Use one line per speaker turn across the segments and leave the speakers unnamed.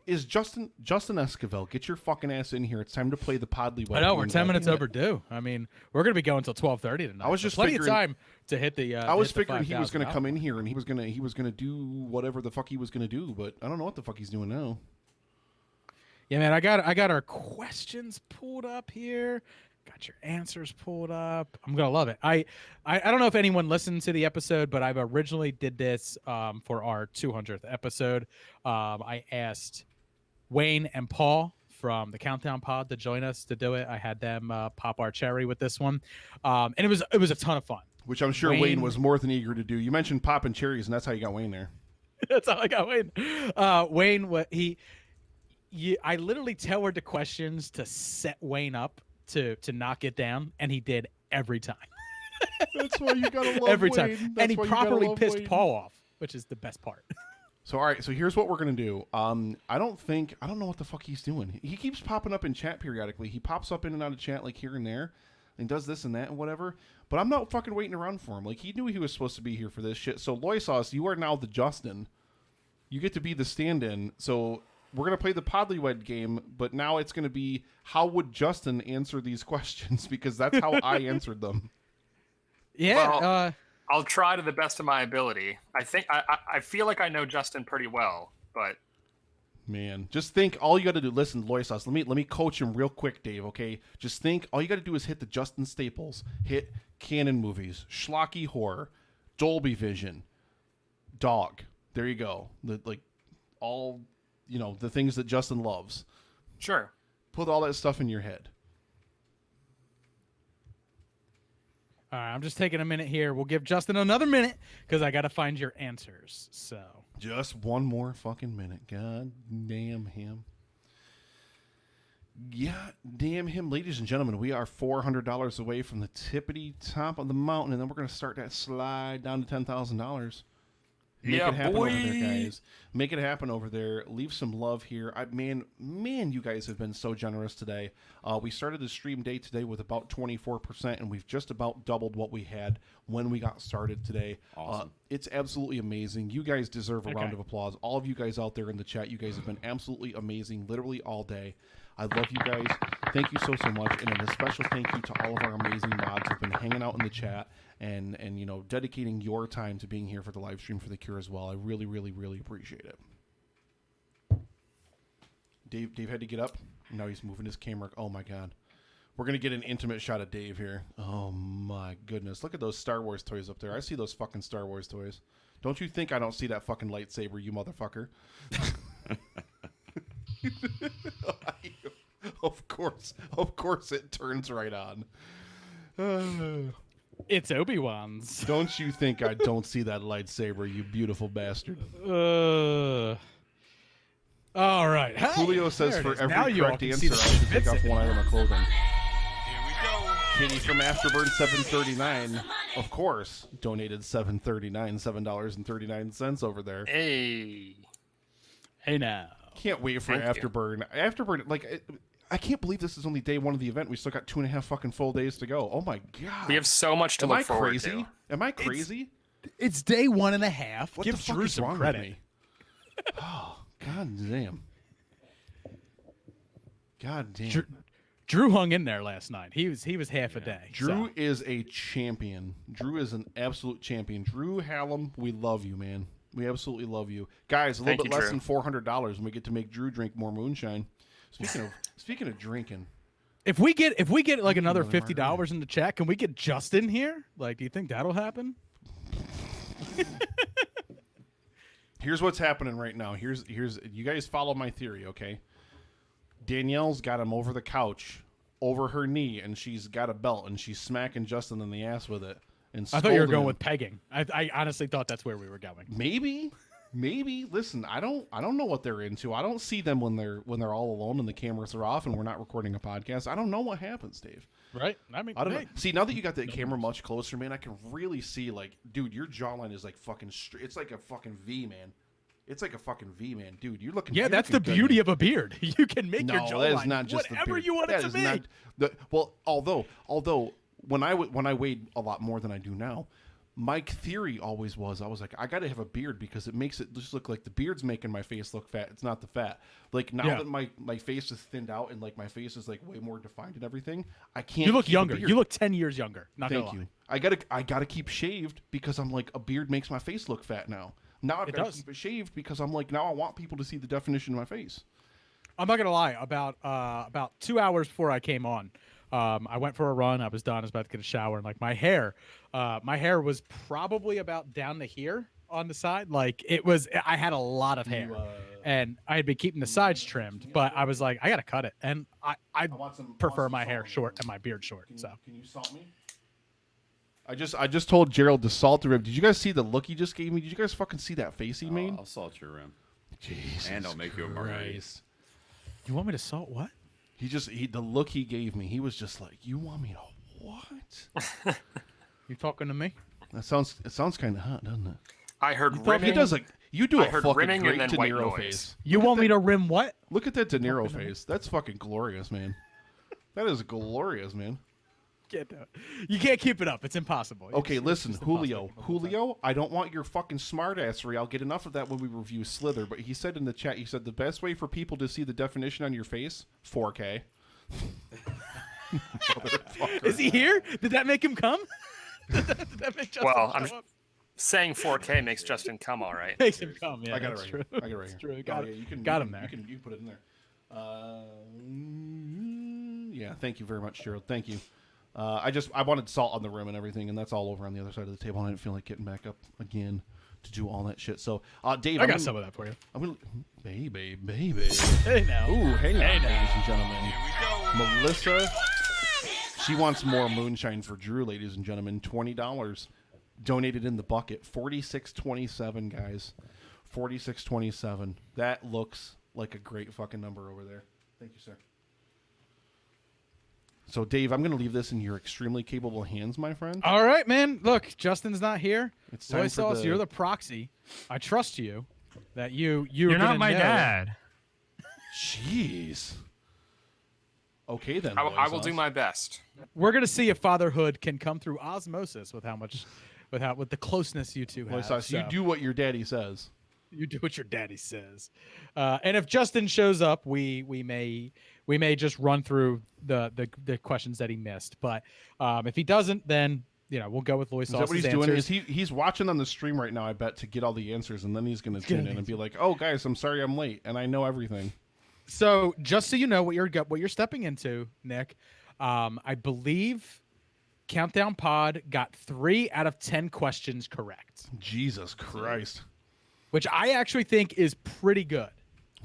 is Justin Esquivel? Get your fucking ass in here. It's time to play the Podlywed.
I know we're 10 minutes overdue. I mean, we're gonna be going until 12:30 tonight.
I was just
plenty
figuring,
of time to hit the.
I was figuring he was
going
to come in here and he was gonna do whatever the fuck he was gonna do, but I don't know what the fuck he's doing now.
Yeah, man, I got our questions pulled up here. Got your answers pulled up. I'm gonna love it. I don't know if anyone listened to the episode, but I've originally did this for our 200th episode. I asked Wayne and Paul from the Countdown Pod to join us to do it. I had them pop our cherry with this one, and it was a ton of fun.
Which I'm sure Wayne was more than eager to do. You mentioned popping cherries, and that's how you got Wayne there.
That's how I got Wayne. Wayne, I literally tailored the questions to set Wayne up to knock it down, and he did every time.
That's why you gotta love
every
Wayne.
time,
That's
and he
why you
properly
gotta love
pissed
Wayne.
Paul off, which is the best part.
So all right, so here's what we're gonna do. I don't know what the fuck he's doing. He keeps popping up in chat periodically. He pops up in and out of chat like here and there, and does this and that and whatever. But I'm not fucking waiting around for him. Like he knew he was supposed to be here for this shit. So LoySauce, you are now the Justin. You get to be the stand-in. So we're going to play the Podlywed game, but now it's going to be how would Justin answer these questions, because that's how I answered them.
Yeah.
Well, I'll try to the best of my ability. I think I feel like I know Justin pretty well, but
Man, just think all you got to do. Listen, LoySauce, let me coach him real quick, Dave, okay? Just think all you got to do is hit the Justin staples. Hit Canon movies, schlocky horror, Dolby Vision, dog. There you go. All the things that Justin loves.
sure.
Put all that stuff in your head.
All right, I'm just taking a minute here. We'll give Justin another minute because I got to find your answers. So
Just one more fucking minute. God damn him. Yeah, damn him. Ladies and gentlemen, we are $400 away from the tippity top of the mountain, and then we're going to start that slide down to $10,000. Make
Yeah,
it happen
boy.
over there, guys. Make it happen over there. Leave some love here. Man, you guys have been so generous today. We started the stream day today with about 24%, and we've just about doubled what we had when we got started today.
Awesome.
It's absolutely amazing. You guys deserve a round of applause. All of you guys out there in the chat, you guys have been absolutely amazing literally all day. I love you guys. Thank you so much. And a special thank you to all of our amazing mods who've been hanging out in the chat and dedicating your time to being here for the live stream for The Cure as well. I really, really, really appreciate it. Dave had to get up. Now he's moving his camera. Oh my God. We're going to get an intimate shot of Dave here. Oh my goodness. Look at those Star Wars toys up there. I see those fucking Star Wars toys. Don't you think I don't see that fucking lightsaber, you motherfucker? Of course it turns right on.
it's Obi-Wan's.
Don't you think I don't see that lightsaber, you beautiful bastard?
All right. Hey,
Julio says
there
for
it is. Now
every
you all
correct
can
answer,
see
I
the
should take
bits
off
in
one
it.
item of clothing.
Here we go.
Katie from Afterburn 739, of course, donated $7.39 over there.
Hey.
Hey now.
Can't wait for
Thank you.
Afterburn. Afterburn, I can't believe this is only day one of the event. We still got 2.5 fucking full days to go. Oh my God.
We have so much to
Am
look
I
forward
crazy?
to.
Am I crazy?
It's day 1.5.
What
Give
the fuck
Drew
is
some
wrong
credit.
with me? Oh, God damn. God damn.
Drew hung in there last night. He was half a day.
Drew
so.
is a champion. Drew is an absolute champion. Drew Hallam, we love you, man. We absolutely love you. Guys, a little
Thank
bit
you,
less
Drew.
than $400 and we get to make Drew drink more moonshine. Speaking of drinking.
If we get like another
another
$50 in the chat, can we get Justin here? Like, do you think that'll happen?
Here's what's happening right now. Here's you guys follow my theory, okay? Danielle's got him over the couch, over her knee, and she's got a belt and she's smacking Justin in the ass with it. And
I thought you were
scolding
going
him.
with pegging. I honestly thought that's where we were going.
Maybe. Listen, I don't know what they're into. I don't see them when they're all alone and the cameras are off and we're not recording a podcast. I don't know what happens, Dave.
Right? I mean,
I don't
hey,
know. See, now that you got the camera much closer, man, I can really see, like, dude, your jawline is like fucking straight. It's like a fucking V, man. It's like a fucking V, man. Dude, you're looking.
yeah,
you're
that's
looking
the
good,
beauty
man.
of a beard. You can make your
No,
jawline
that is not just
whatever
the beard.
you want
That
it to
is
be.
not well, although when I weighed a lot more than I do now, my theory always was, I was like, I got to have a beard because it makes it just look like the beard's making my face look fat. It's not the fat. Like now that my face is thinned out and like my face is like way more defined and everything, I can't.
You look
keep a
younger.
beard.
You look 10 years younger. Not
Thank
gonna
you.
lie.
I gotta keep shaved because I'm like, a beard makes my face look fat now. Now I've got to keep it shaved because I'm like, now I want people to see the definition of my face.
I'm not gonna lie. About 2 hours before I came on, I went for a run. I was done. I was about to get a shower, and like my hair was probably about down to here on the side. Like it was. I had a lot of hair, and I had been keeping the sides trimmed. But I was like, I gotta cut it, and I prefer my hair short and my beard short.
Can you salt me? I just told Gerald to salt the rim. Did you guys see the look he just gave me? Did you guys fucking see that face he made?
I'll salt your rim.
Jesus
and I'll make you a margarita.
You want me to salt what?
The look he gave me, he was just like, you want me to what?
You talking to me?
It sounds kind of hot, doesn't it?
I heard rimming.
He does like you do
I
a
heard
fucking
rimming
great
and then
De
white
Niro
noise.
face.
You want me to rim what?
Look at that De Niro face. That's fucking glorious, man. That is glorious, man.
You can't keep it up. It's impossible.
Okay, listen,
just
Julio.
impossible.
Julio, I don't want your fucking smartassery. I'll get enough of that when we review Slither. But he said in the chat, he said the best way for people to see the definition on your face, 4K.
Is he here? Did that make him come? Did that make Justin
I'm
show up?
saying 4K makes Justin come all right.
Makes him come. Yeah,
I got it
that's
right
true.
here. I got it right
That's
here.
true. Got,
yeah, you can,
got
you
him
can,
there.
You can put it in there. Yeah, thank you very much, Gerald. Thank you. I wanted salt on the rim and everything, and that's all over on the other side of the table. And I didn't feel like getting back up again to do all that shit. So, Dave,
I got some of that for you.
I'm gonna, baby.
Hey now.
Ooh, hey now,
Hey now.
ladies and gentlemen.
Here we go.
Melissa, she wants more moonshine for Drew, ladies and gentlemen. $20 donated in the bucket. 46.27, guys. 46.27. That looks like a great fucking number over there. Thank you, sir. So, Dave, I'm going to leave this in your extremely capable hands, my friend.
All right, man. Look, Justin's not here.
It's time for
LoySauce,
the-
you're the proxy. I trust you. That you're
You're
gonna
not my
know.
dad.
Jeez. Okay, then.
I will
LoySauce.
do my best.
We're gonna see if fatherhood can come through osmosis with with the closeness you two have.
LoySauce, you
So,
do what your daddy says.
you do what your daddy says. And if Justin shows up, we may just run through the questions that he missed. But if he doesn't, then we'll go with LoySauce's
Is that what he's
answers.
doing? Is he's watching on the stream right now, I bet, to get all the answers, and then he's going to tune in and be like, "Oh, guys, I'm sorry I'm late, and I know everything."
So just so you know what you're stepping into, Nick, I believe Countdown Pod got 3 out of 10 questions correct,
Jesus Christ.
which I actually think is pretty good,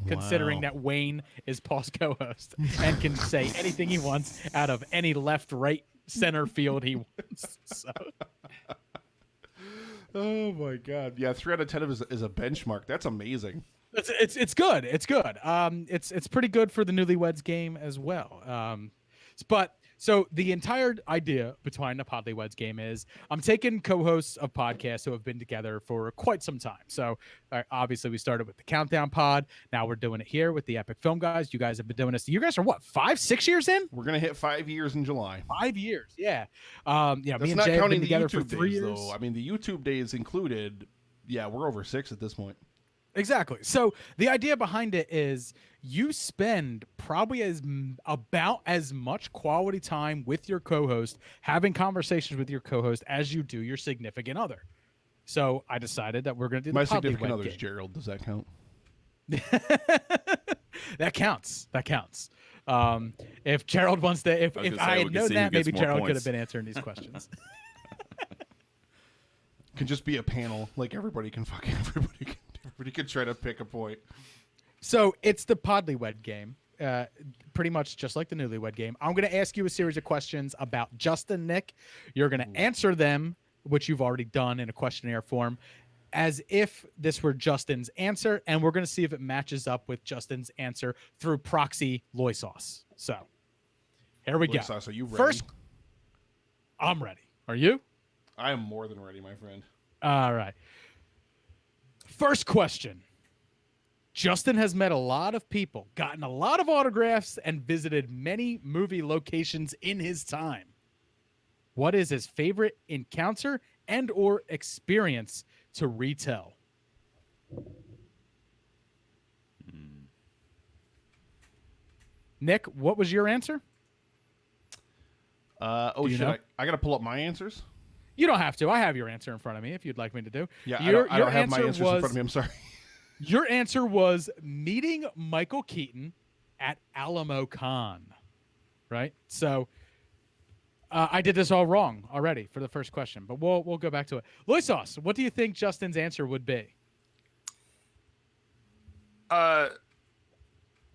considering
Wow.
that Wayne is Paul's co-host and can say anything he wants out of any left, right, center field he wants. So.
Oh my God! Yeah, 3 out of 10 is a benchmark. That's amazing.
It's good. It's good. It's pretty good for the Newlyweds Game as well. But so the entire idea behind the Podlywed Game is I'm taking co-hosts of podcasts who have been together for quite some time. So obviously we started with the Countdown Pod. Now we're doing it here with the Epic Film Guys. You guys have been doing this. You guys are what, 5-6 years in?
We're gonna hit 5 years in July.
5 years. Yeah. Me
That's
and
not
Jay have
counting
been
the
together
YouTube
for 3
days,
years.
though. I mean, the YouTube days included. Yeah, we're over 6 at this point.
Exactly. So the idea behind it is you spend probably about as much quality time with your co-host, having conversations with your co-host as you do your significant other. So I decided that we're going to do
My
the
significant
Podlywed
other's
Game.
Gerald. Does that count?
That counts. That counts. If Gerald wants to, if
gonna
I
say,
had
we can
known
see
that,
who gets
maybe
more
Gerald could
points.
have been answering these questions.
Could just be a panel. Like everybody can try to pick a point.
So it's the Podlywed Game, pretty much just like the Newlywed Game. I'm going to ask you a series of questions about Justin, Nick. You're going to answer them, which you've already done in a questionnaire form, as if this were Justin's answer, and we're going to see if it matches up with Justin's answer through proxy LoySauce. So here we go.
LoySauce, are you ready?
First, I'm ready. Are you?
I am more than ready, my friend.
All right. First question. Justin has met a lot of people, gotten a lot of autographs, and visited many movie locations in his time. What is his favorite encounter and or experience to retell? Nick, what was your answer?
Oh,
you
shit.
know?
I got to pull up my answers?
You don't have to. I have your answer in front of me if you'd like me to do.
Yeah,
Your
I don't have my
answer
answers in front of me. I'm sorry.
Your answer was meeting Michael Keaton at Alamo Con, right? So I did this all wrong already for the first question, but we'll go back to it. LoySauce, what do you think Justin's answer would be?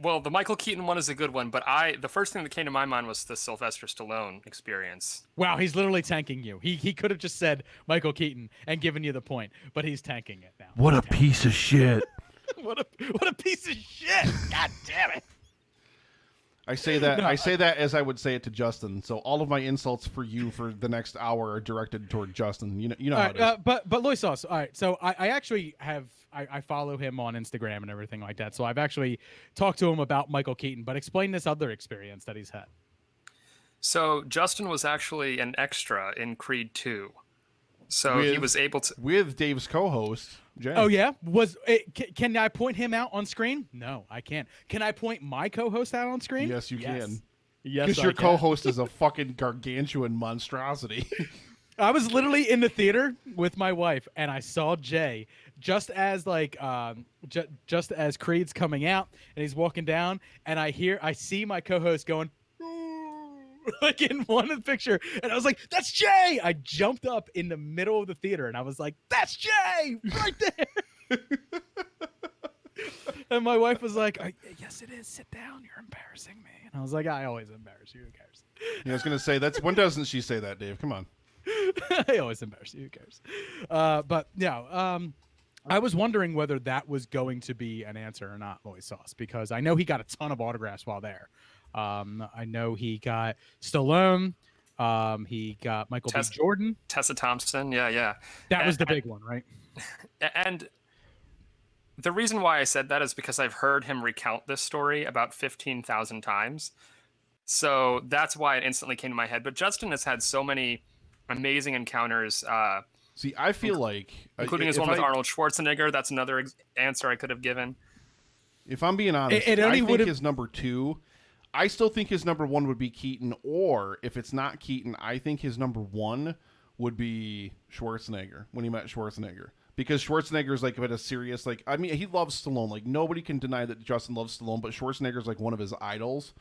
Well, the Michael Keaton one is a good one, but the first thing that came to my mind was the Sylvester Stallone experience.
Wow, he's literally tanking you. He could have just said Michael Keaton and given you the point, but he's tanking it now.
What a piece of shit.
What a piece of shit! God damn it!
I say that
No,
I say that as I would say it to Justin. So all of my insults for you for the next hour are directed toward Justin. You know
All
how
right,
it is.
but LoySauce. All right, so I actually have I follow him on Instagram and everything like that. So I've actually talked to him about Michael Keaton. But explain this other experience that he's had.
So Justin was actually an extra in Creed 2. So he was able to.
With Dave's co-host, Jay.
Oh yeah, can I point him out on screen? No, I can't. Can I point my co-host out on screen?
Yes, you can.
Yes,
Because
I
your
can.
co-host is a fucking gargantuan monstrosity.
I was literally in the theater with my wife, and I saw Jay just as just as Creed's coming out, and he's walking down, and I see my co-host going like in one picture, and I was like, "That's Jay!" I jumped up in the middle of the theater, and I was like, "That's Jay right there!" And my wife was like, "Yes, it is. Sit down. You're embarrassing me." And I was like, "I always embarrass you. Who cares?"
Yeah, I was gonna say when doesn't she say that, Dave? Come on.
I always embarrass you. Who cares? But yeah, I was wondering whether that was going to be an answer or not, LoySauce, because I know he got a ton of autographs while there. I know he got Stallone. He got Michael B. Jordan.
Tessa Thompson. Yeah.
That was the big one, right?
And the reason why I said that is because I've heard him recount this story about 15,000 times. So that's why it instantly came to my head. But Justin has had so many amazing encounters.
See, I feel like
including his one with Arnold Schwarzenegger. That's another answer I could have given.
If I'm being honest,
It only
I think
would've-
his number 2. I still think his number 1 would be Keaton, or if it's not Keaton, I think his number 1 would be Schwarzenegger when he met Schwarzenegger. Because Schwarzenegger's like a serious, like, I mean, he loves Stallone. Like, nobody can deny that Justin loves Stallone, but Schwarzenegger's like one of his idols.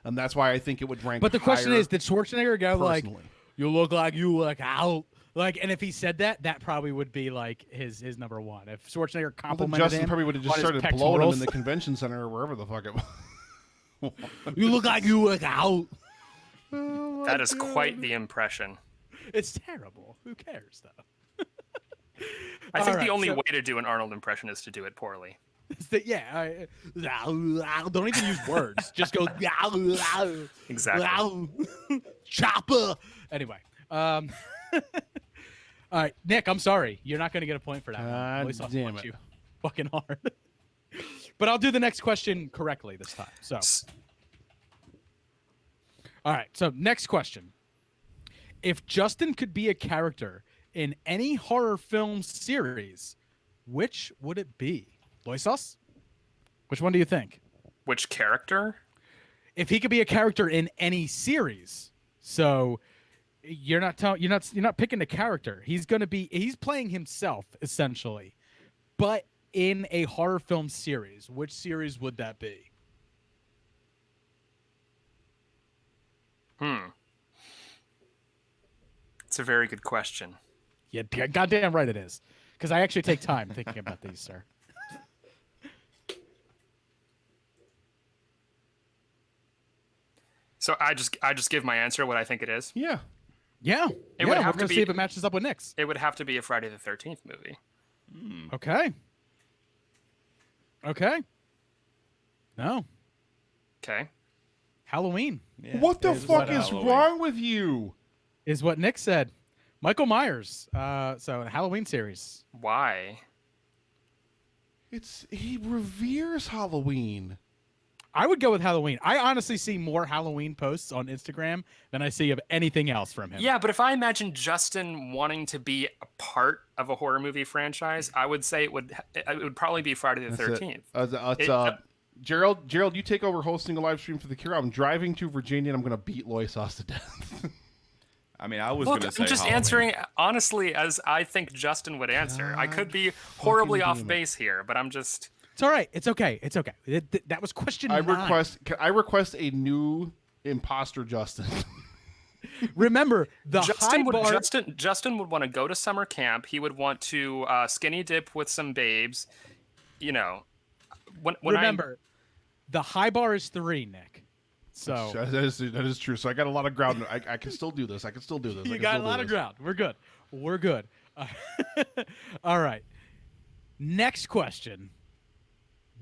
And that's why I think it would rank
But the question
higher
is, did Schwarzenegger go like,
personally.
"You look like you look out"? Like, and if he said that, that probably would be like his number 1. If Schwarzenegger
Well, then
complimented
Justin
him,
probably would have just
on his
started blowing him in
pectorals.
the convention center or wherever the fuck it was.
"You look like you look out."
That is quite the impression.
It's terrible. Who cares though?
I think
Alright,
the only
so-
way to do an Arnold impression is to do it poorly.
Don't even use words. Just go
Exactly.
chopper. Anyway, all right, Nick. I'm sorry, you're not going to get a point for that.
God
LoySauce
damn
wants
it.
you fucking hard. But I'll do the next question correctly this time. So, all right. So next question: if Justin could be a character in any horror film series, which would it be? LoySauce? Which one do you think?
Which character?
If he could be a character in any series, so you're not picking a character. He's playing himself essentially, but in a horror film series. Which series would that be?
It's a very good question.
Yeah, goddamn right it is. Because I actually take time thinking about these, sir.
So I just give my answer what I think it is.
Yeah.
Yeah,
It would
we're
have to
gonna
be-
see if it matches up with Nick's.
It would have to be a Friday the 13th movie.
Okay. Okay. No.
Okay.
Halloween
Yeah,
What the
it
fuck is
Halloween.
wrong with you?
is what Nick said. Michael Myers. So a Halloween series.
Why?
He reveres Halloween.
I would go with Halloween. I honestly see more Halloween posts on Instagram than I see of anything else from him.
Yeah, but if I imagine Justin wanting to be a part of a horror movie franchise, I would say it would probably be Friday the 13th.
Gerald, you take over hosting a live stream for The Cure. I'm driving to Virginia and I'm going to beat LoySauce to death.
I mean, I was
Look,
going to say
I'm just
Halloween.
answering honestly as I think Justin would answer. I could be horribly off base here, but I'm just...
It's all right. It's okay. It's okay. That was question 9.
I request a new imposter Justin.
Remember, the high bar...
Justin would want to go to summer camp. He would want to skinny dip with some babes. You know,
Remember, the high bar is 3, Nick. So
that is true. So I got a lot of ground. I can still do this.
You got a lot of ground. We're good. All right. Next question.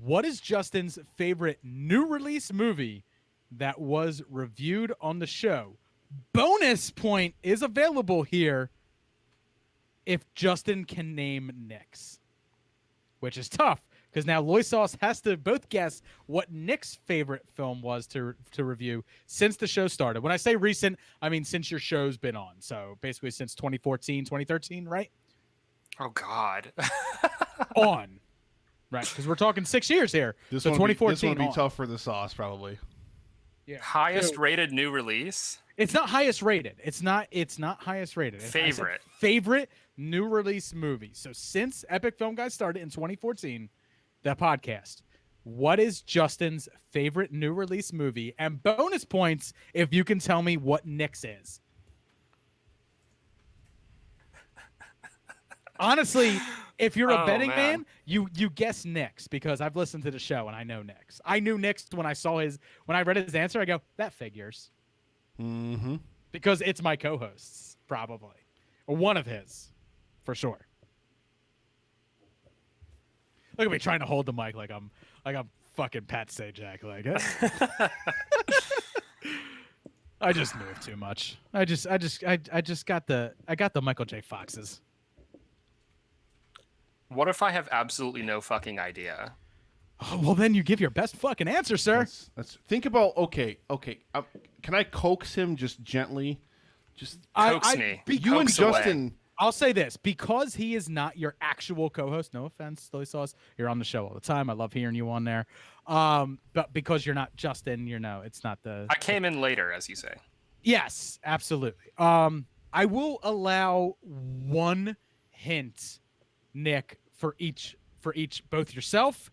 What is Justin's favorite new release movie that was reviewed on the show? Bonus point is available here if Justin can name Nick's, which is tough because now LoySauce has to both guess what Nick's favorite film was to review since the show started. When I say recent, I mean since your show's been on. So basically since 2014, 2013, right?
Oh, God.
On. Right, because we're talking 6 years here. So 2014
This one would be
on.
tough for the sauce, probably.
Yeah.
Highest rated new release?
It's not highest rated. It's not highest rated.
Favorite.
Favorite new release movie. So since Epic Film Guys started in 2014, the podcast, what is Justin's favorite new release movie? And bonus points if you can tell me what Nick's is. Honestly, if you're a betting man, you guess Nick's because I've listened to the show and I know Nick's. I knew Nick's when I read his answer, I go, that figures.
Mm-hmm.
Because it's my co-host's, probably. Or one of his, for sure. Look at me trying to hold the mic like I'm fucking Pat Sajak. Like, I just moved too much. I just got the Michael J. Foxes.
What if I have absolutely no fucking idea?
Oh, well, then you give your best fucking answer, sir.
Let's think about. Okay. Can I coax him just gently? Just
Coax me.
you and
Coax away.
Justin.
I'll say this because he is not your actual co-host. No offense, LoySauce. You're on the show all the time. I love hearing you on there. But because you're not Justin, it's not the.
I came in later, as you say.
Yes, absolutely. I will allow one hint, Nick, for each, both yourself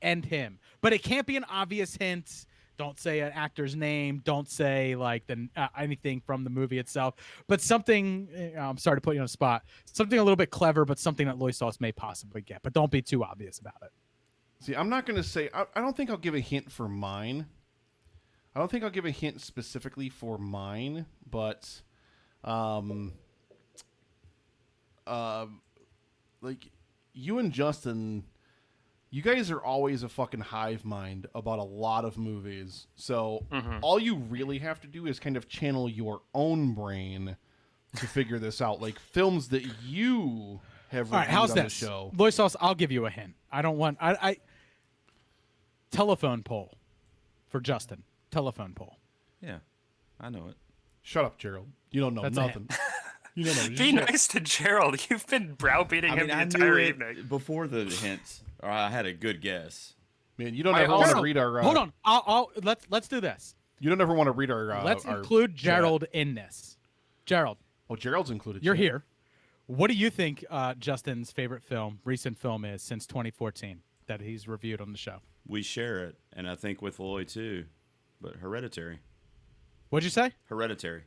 and him. But it can't be an obvious hint. Don't say an actor's name. Don't say like anything from the movie itself. But something. I'm sorry to put you on the spot. Something a little bit clever, but something that LoySauce may possibly get. But don't be too obvious about it.
See, I'm not going to say. I don't think I'll give a hint for mine. I don't think I'll give a hint specifically for mine, but, like you and Justin. You guys are always a fucking hive mind about a lot of movies. So all you really have to do is kind of channel your own brain to figure this out. Like films that you have reviewed on the show.
LoySauce, I'll give you a hint. I don't want... I telephone poll for Justin. Telephone poll.
Yeah, I know it.
Shut up, Gerald. You don't know
That's
nothing. You don't know.
Be nice to Gerald. You've been browbeating him the entire evening.
Before the hints, or I had a good guess.
Man, you don't ever want to read our...
hold on. Let's do this.
You don't ever want to read our...
Let's include Gerald in this. Gerald.
Oh, Gerald's included.
You're here. What do you think Justin's favorite recent film is since 2014 that he's reviewed on the show?
We share it, and I think with Lloyd too, but Hereditary.
What'd you say?
Hereditary.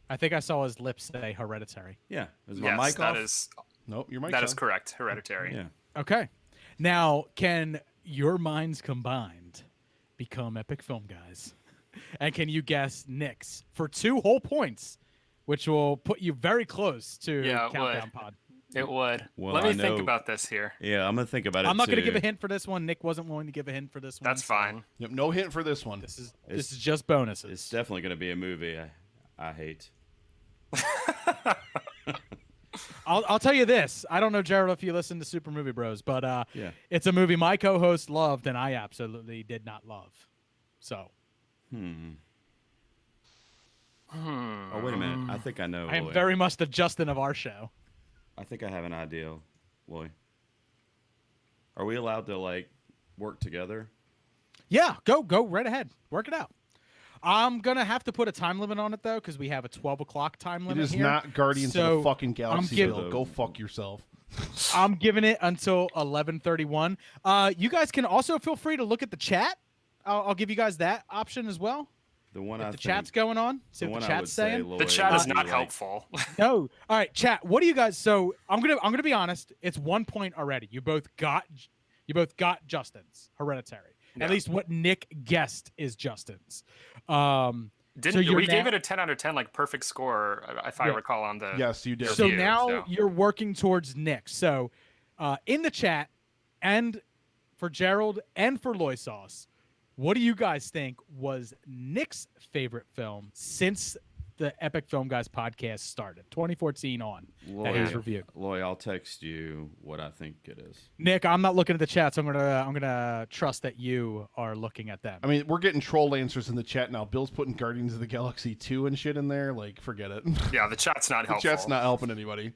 I think I saw his lips say Hereditary.
Yeah. Is my
Yes,
mic
that
off?
is
Nope, your mic's
that is
on.
correct. Hereditary.
Yeah.
Okay. Now, can your minds combined become Epic Film Guys? And can you guess Nick's for 2 whole points, which will put you very close to
Yeah, it
Countdown
would.
Pod?
It would.
Well,
Let me
I
think
know-
about this here.
Yeah, I'm gonna think about it.
I'm not going to
too.
give a hint for this one. Nick wasn't willing to give a hint for this one.
That's fine.
Yep, no hint for this one.
This is just bonuses.
It's definitely gonna be a movie I hate.
I'll tell you this. I don't know, Gerald, if you listen to Super Movie Bros, but
Yeah.
it's a movie my co-host loved and I absolutely did not love. So
Oh, wait a minute. I think I know.
I am
Loy.
very much the Justin of our show.
I think I have an idea, Loy. Are we allowed to like work together?
Yeah, go right ahead. Work it out. I'm gonna have to put a time limit on it though, because we have a 12 o'clock time
It
limit
is
here.
not Guardians of
So,
the fucking Galaxy,
giving-
Bill. Go fuck yourself.
I'm giving it until 11:31. You guys can also feel free to look at the chat. I'll give you guys that option as well.
The one
If
I
the
think,
chat's going on. See
the
what
one
the
I
chat's
would say,
saying.
Loy,
The chat is
would be,
not
like,
helpful.
No. All right, chat. What do you guys? So I'm gonna be honest. It's 1 point already. You both got Justin's Hereditary.
Yeah.
At least what Nick guessed is Justin's.
Didn't
you're
we
now-
gave it a 10 out of 10, like perfect score, if I
Yeah.
recall on the.
Yes, you did.
So
review,
now
so.
you're working towards Nick. So in the chat and for Gerald and for LoySauce, what do you guys think was Nick's favorite film since the Epic Film Guys podcast started, 2014 on? That he's reviewed.
Loy, I'll text you what I think it is.
Nick, I'm not looking at the chat, so I'm gonna trust that you are looking at them.
I mean, we're getting troll answers in the chat now. Bill's putting Guardians of the Galaxy 2 and shit in there. Like, forget it.
Yeah, the chat's not
The
helpful.
chat's not helping anybody.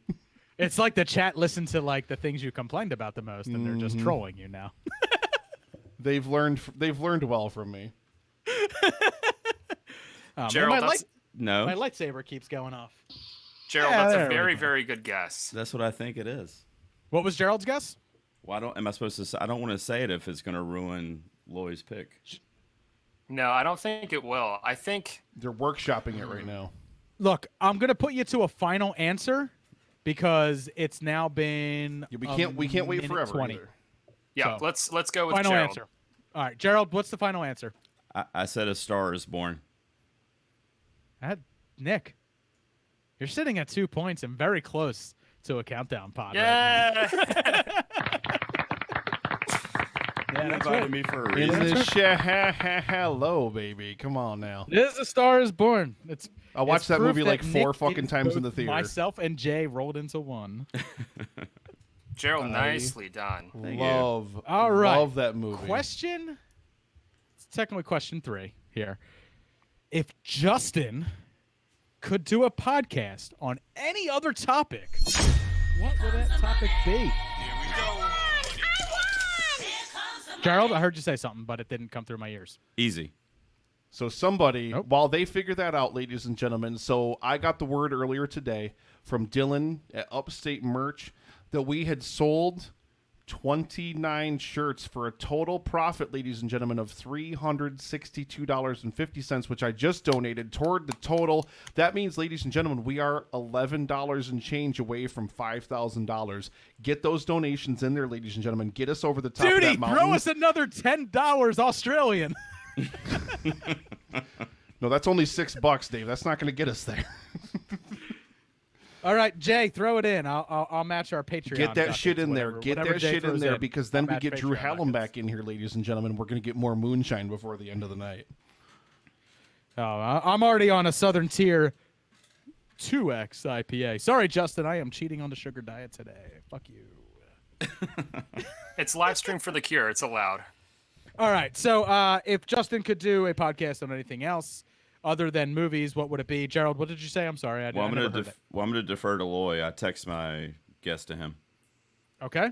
It's like the chat listened to like the things you complained about the most, and they're just
Mm-hmm.
trolling you now.
They've learned well from me.
Gerald,
my,
that's,
No,
my lightsaber keeps going off.
Gerald,
Yeah,
that's
there
a
we
very,
go.
very good guess.
that's what I think it is.
What was Gerald's guess?
Why don't? Am I supposed to say? I don't want to say it if it's going to ruin Loy's pick.
No, I don't think it will. I think
They're workshopping it right now.
Look, I'm gonna put you to a final answer because it's now been
Yeah, we can't wait
minute
forever
20.
either.
yeah.
So,
Let's go with
Final
Gerald.
answer. All right, Gerald, what's the final answer?
I said A Star Is Born.
Nick, you're sitting at 2 points and very close to a countdown pod. Right
Yeah.
now.
You
That's
invited
right.
me for a
In
reason.
the hello, baby. Come on now.
This is A Star Is Born.
I watched
it's
that
proof
movie like
that
4
Nick
fucking
is
times in
both
the theater.
Myself and Jay rolled into one.
Gerald, nicely done.
Thank you.
Love,
All right.
love that movie.
Question. It's technically question 3 here. If Justin could do a podcast on any other topic, what would that topic be?
Here we go.
Gerald, I heard you say something, but it didn't come through my ears.
Easy.
So somebody,
Nope.
while they figure that out, ladies and gentlemen, so I got the word earlier today from Dylan at Upstate Merch that we had sold 29 shirts for a total profit, ladies and gentlemen, of $362.50, which I just donated toward the total. That means, ladies and gentlemen, we are $11 and change away from $5,000. Get those donations in there, ladies and gentlemen. Get us over the top of
Duty,
that mountain.
throw us another $10 Australian.
No, that's only $6, Dave. That's not going to get us there.
All right, Jay, throw it in. I'll match our Patreon.
Get that
buckets,
shit in there.
whatever-
Get
whatever
that
Jay
shit in
throws
there because then
I'll
we
match
get Drew
Patreon
Hallam
buckets.
back in here, ladies and gentlemen. We're going to get more moonshine before the end of the night.
Oh, I'm already on a Southern Tier 2X IPA. Sorry, Justin, I am cheating on the sugar diet today. Fuck you.
It's live stream for the cure. It's allowed.
All right, so if Justin could do a podcast on anything else other than movies, what would it be? Gerald, what did you say? I'm sorry, I
Well, I'm
never
gonna
heard it.
I'm gonna defer to Loy. I text my guess to him.
Okay,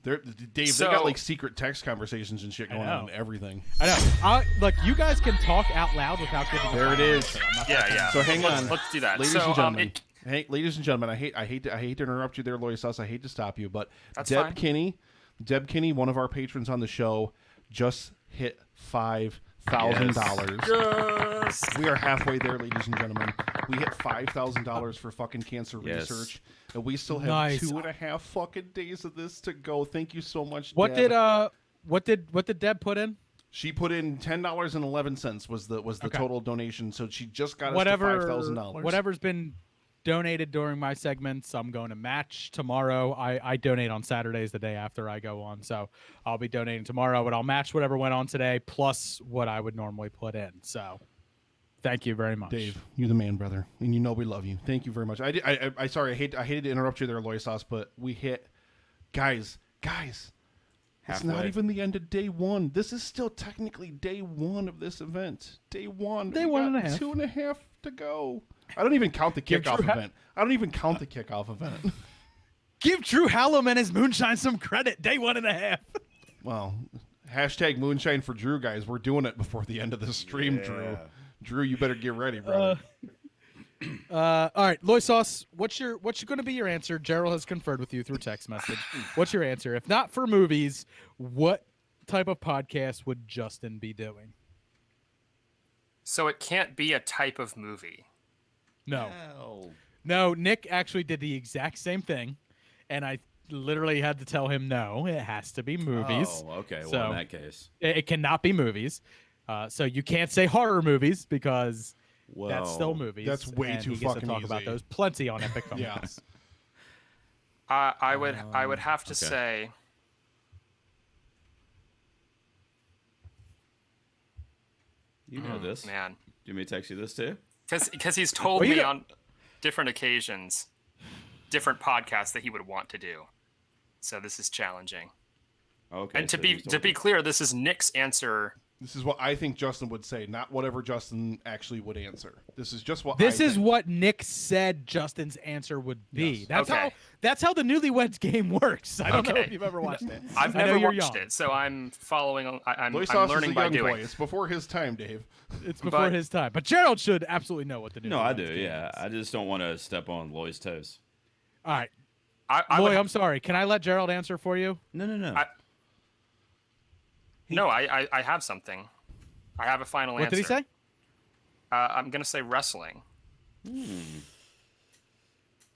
Dave, they
So-
got like secret text conversations and shit going on
know.
and everything.
I know. Look, you guys can talk out loud without giving.
There it is.
Yeah.
So hang on.
Let's do that.
Ladies
so,
and gentlemen.
it-
Hey, ladies and gentlemen, I hate to interrupt you there, LoySauce. I hate to stop you, but
That's
Deb
fine.
Kinney, one of our patrons on the show, just hit $5,000.
Yes.
We are halfway there, ladies and gentlemen. We hit $5,000 for fucking cancer
Yes.
research, and we still have
Nice.
2.5 fucking days of this to go. Thank you so much.
What
Deb.
did Deb put in?
She put in $10.11 was the
Okay.
total donation, so she just got us to
Whatever,
$5,000.
whatever's been donated during my segments, I'm going to match tomorrow. I donate on Saturdays the day after I go on, so I'll be donating tomorrow, but I'll match whatever went on today plus what I would normally put in. So Thank you very much,
Dave, you're the man, brother, and you know we love you. Thank you very much. I sorry, I hated to interrupt you there, LoySauce, but we hit, guys. It's not
Halfway.
even the end of day one. This is still technically day one of this event. Day one.
Day
We
one
got
and a half.
2.5 to go. I don't even count the
Give
kickoff
Drew
event. I don't even count the kickoff event.
Give Drew Hallam and his moonshine some credit. Day 1.5.
Well, hashtag moonshine for Drew, guys. We're doing it before the end of the stream, Drew.
Yeah.
Drew, you better get ready, brother.
All right, LoySauce, what's going to be your answer? Gerald has conferred with you through text message. What's your answer? If not for movies, what type of podcast would Justin be doing?
So it can't be a type of movie.
No.
Hell.
No, Nick actually did the exact same thing, and I literally had to tell him no, it has to be movies.
Oh, okay. Well,
So-
in that case,
It cannot be movies. So you can't say horror movies because
well,
that's still movies.
that's way
and
too
he gets
fucking
to talk about
easy.
those plenty on Epic
Yeah.
Comics.
I would have to
okay.
say
You know this.
man,
Do you want me to text you this too?
because he's told
Well, you
me
got-
on different occasions, different podcasts that he would want to do. So this is challenging.
Okay.
And to
so
be
he's told you.
clear, this is Nick's answer.
This is what I think Justin would say, not whatever Justin actually would answer. This is just what
This
I
is
think.
what Nick said Justin's answer would be.
Yes.
That's how the Newlywed Game works. I don't know
Okay.
if you've ever watched it.
I've
I know
never
you're
watched
young.
it, so I'm following. I'm
LoySauce
learning
is a
by
young
doing.
boy. It's before his time, Dave.
It's before
But-
his time. But Gerald should absolutely know what the Newlywed
No, I do.
Game
Yeah,
is.
I just don't want to step on Loy's toes.
All right.
I
Loy,
would,
I'm sorry. Can I let Gerald answer for you?
No.
I have something. I have a final
What
answer.
did he say?
I'm gonna say wrestling.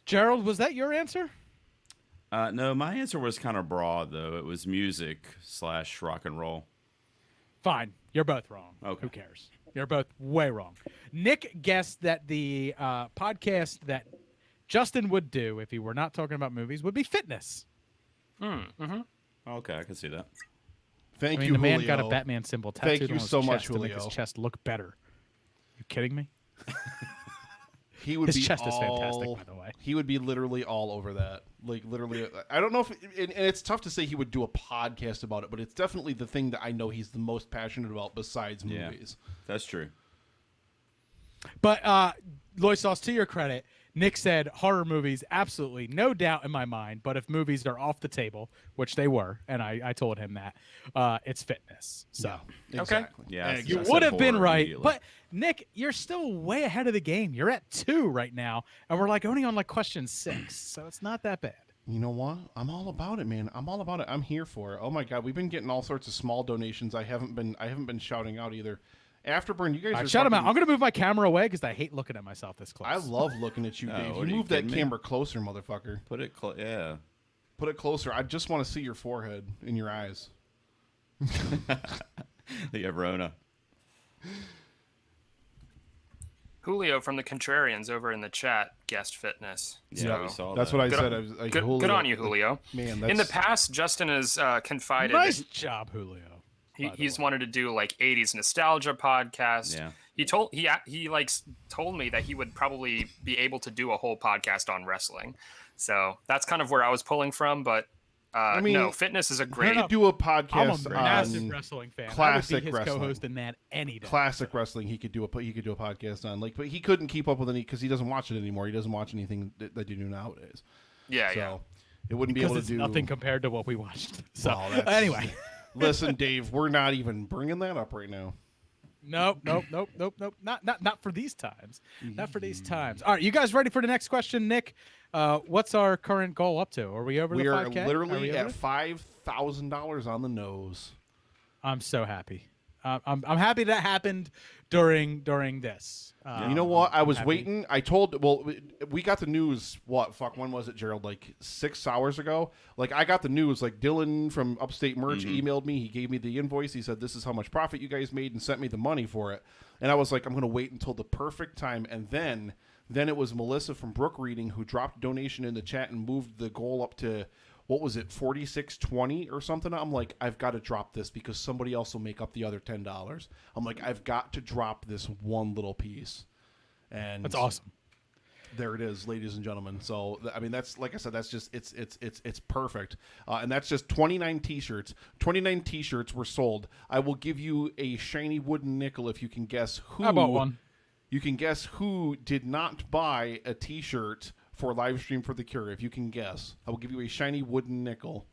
Gerald, was that your answer?
No, my answer was kind of broad though. It was music / rock and roll.
Fine. You're both wrong.
Okay.
Who cares? You're both way wrong. Nick guessed that the podcast that Justin would do if he were not talking about movies would be fitness.
Okay, I can see that.
Thank
I mean,
you,
the man
Julio.
got a Batman symbol tattooed
Thank you
on his
so
chest
much,
to make his
Julio.
chest look better. You kidding me?
He would
His
be
chest is
all,
fantastic, by the way.
He would be literally all over that. Like literally, I don't know if, and it's tough to say he would do a podcast about it, but it's definitely the thing that I know he's the most passionate about besides
Yeah.
movies.
That's true.
But LoySauce, to your credit, Nick said horror movies, absolutely, no doubt in my mind. But if movies are off the table, which they were, and I told him that, it's fitness. So
Exactly.
Yeah, I
Exactly.
you
I said
would have been
horror
right.
immediately.
But Nick, you're still way ahead of the game. You're at 2 right now, and we're like only on like question 6, so it's not that bad.
You know what? I'm all about it, man. I'm all about it. I'm here for it. Oh my god, we've been getting all sorts of small donations. I haven't been shouting out either. Afterburn, you guys are
Shout him out.
fucking-
I'm gonna move my camera away because I hate looking at myself this close.
I love looking at you,
Oh,
Dave.
what are
You
you
move that
kidding me?
camera closer, motherfucker.
Put it yeah.
Put it closer. I just want to see your forehead and your eyes.
The Rona.
Julio from the Contrarians over in the chat guessed fitness.
Yeah,
So-
we saw
That's
that.
what I
Good
said.
on-
I was like,
Good,
Julio.
good on you, Julio.
Man,
In the
that's-
past, Justin has confided
nice
that
job, Julio. by the
he's
way.
wanted to do like 80s nostalgia podcast.
Yeah.
He told me that he would probably be able to do a whole podcast on wrestling. So that's kind of where I was pulling from. But
mean,
no, fitness is a
He
great.
could do a
I'm a
podcast
massive
on
wrestling fan.
classic
I would be his
wrestling.
co-host in that any day.
classic wrestling. He could do a podcast on, like, but he couldn't keep up with any because he doesn't watch it anymore. He doesn't watch anything that you do nowadays.
Yeah,
So
yeah.
it wouldn't be
because
able
it's
to do
nothing compared to what we watched. So
Well, that's-
anyway,
Listen, Dave, we're not even bringing that up right now.
nope. Not for these times. Not for these times. All right, you guys ready for the next question, Nick? What's our current goal up to? Are we over
We
the
are
5K?
literally
we over
at
it?
$5,000 on the nose.
I'm so happy. I'm happy that happened during this.
You know what? I was
happy.
waiting. We got the news. When was it, Gerald? Like 6 hours ago. Like I got the news. Like Dylan from Upstate Merch emailed me. He gave me the invoice. He said, "This is how much profit you guys made," and sent me the money for it. And I was like, "I'm gonna wait until the perfect time." And then it was Melissa from Brook Reading who dropped a donation in the chat and moved the goal up to what was it, $46.20 or something. I'm like, I've got to drop this because somebody else will make up the other $10. I'm like, I've got to drop this one little piece. And
That's awesome.
there it is, ladies and gentlemen. So I mean, that's, like I said, that's just it's perfect. And that's just 29 t-shirts. 29 t-shirts were sold. I will give you a shiny wooden nickel if you can guess who.
I bought one.
You can guess who did not buy a t-shirt for Livestream for the Cure. If you can guess, I will give you a shiny wooden nickel.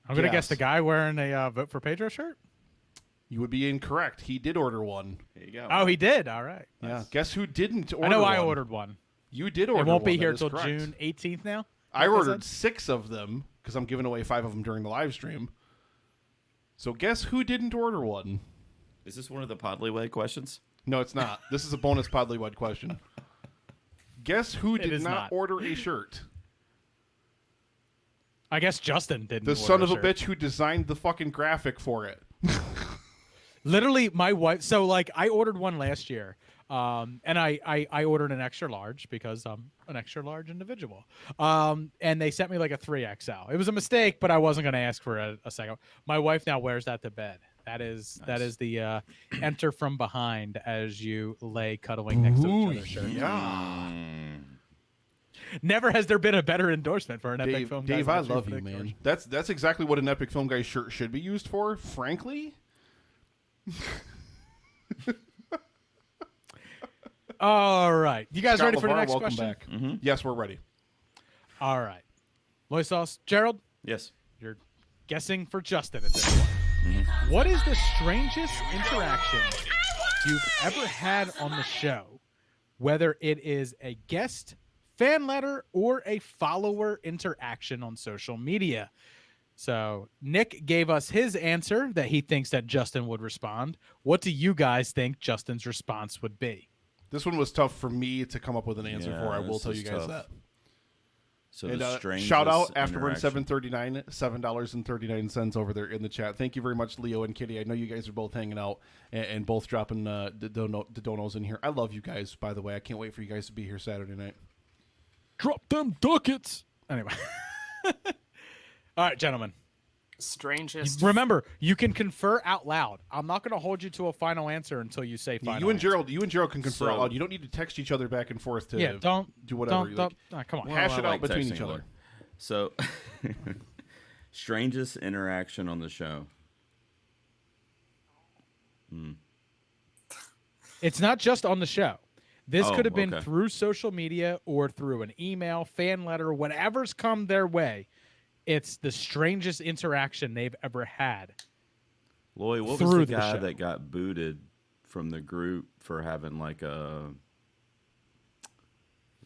I'm gonna guess the guy wearing a Vote for Pedro shirt.
You would be incorrect. He did order one.
There you go.
Oh, he did. All right.
Yeah.
Nice.
Guess who didn't order
I know
one?
I ordered one.
You did order one.
It won't be
That
here
is
till
correct.
June 18th now.
I
like
ordered
said?
6 of them because I'm giving away 5 of them during the live stream. So guess who didn't order one?
Is this one of the Podlywed questions?
No, it's not. This is a bonus Podlywed question. Guess who
It
did
is
not
not.
order a shirt?
I guess Justin didn't.
The
order
son of a
shirt.
bitch who designed the fucking graphic for it.
Literally, my wife. So, like, I ordered one last year, and I ordered an extra large because I'm an extra large individual. And they sent me like a 3XL. It was a mistake, but I wasn't going to ask for a second. My wife now wears that to bed. That is the enter from behind as you lay cuddling next to each other shirt.
Yeah.
Never has there been a better endorsement for an Epic
Dave,
Film.
Dave,
Guys
I
Live
love
Stream
you,
for the
man.
Cure.
That's exactly what an Epic Film Guy shirt should be used for, frankly.
All right, you guys
Scott
ready for the
LeVar,
next
welcome
question?
back.
Mm-hmm.
Yes, we're ready.
All right, LoySauce, Gerald,
Yes.
you're guessing for Justin at this point. What is the strangest interaction you've ever had on the show, whether it is a guest, fan letter, or a follower interaction on social media? So Nick gave us his answer that he thinks that Justin would respond. What do you guys think Justin's response would be?
This one was tough for me to come up with an answer
Yeah,
for. I will
this
tell
is
you guys
tough.
that.
So
And
the strangest
shout out Afterburn
interaction.
739, $7.39 over there in the chat. Thank you very much, Leo and Kitty. I know you guys are both hanging out and both dropping the donos in here. I love you guys, by the way. I can't wait for you guys to be here Saturday night.
Drop them ducats. Anyway. All right, gentlemen.
Strangest.
Remember, you can confer out loud. I'm not going to hold you to a final answer until you say final.
You and
answer.
Gerald can confer
So-
out loud. You don't need to text each other back and forth to
Don't
do whatever.
Don't. Come on.
Well,
Hash
I
it out
like
between
texting
each
a
other.
lot. So, strangest interaction on the show.
It's not just on the show. This
Oh,
could have been
okay.
through social media or through an email, fan letter, whatever's come their way. It's the strangest interaction they've ever had.
Lloyd, what was
Through
the
the
guy
show.
that got booted from the group for having like a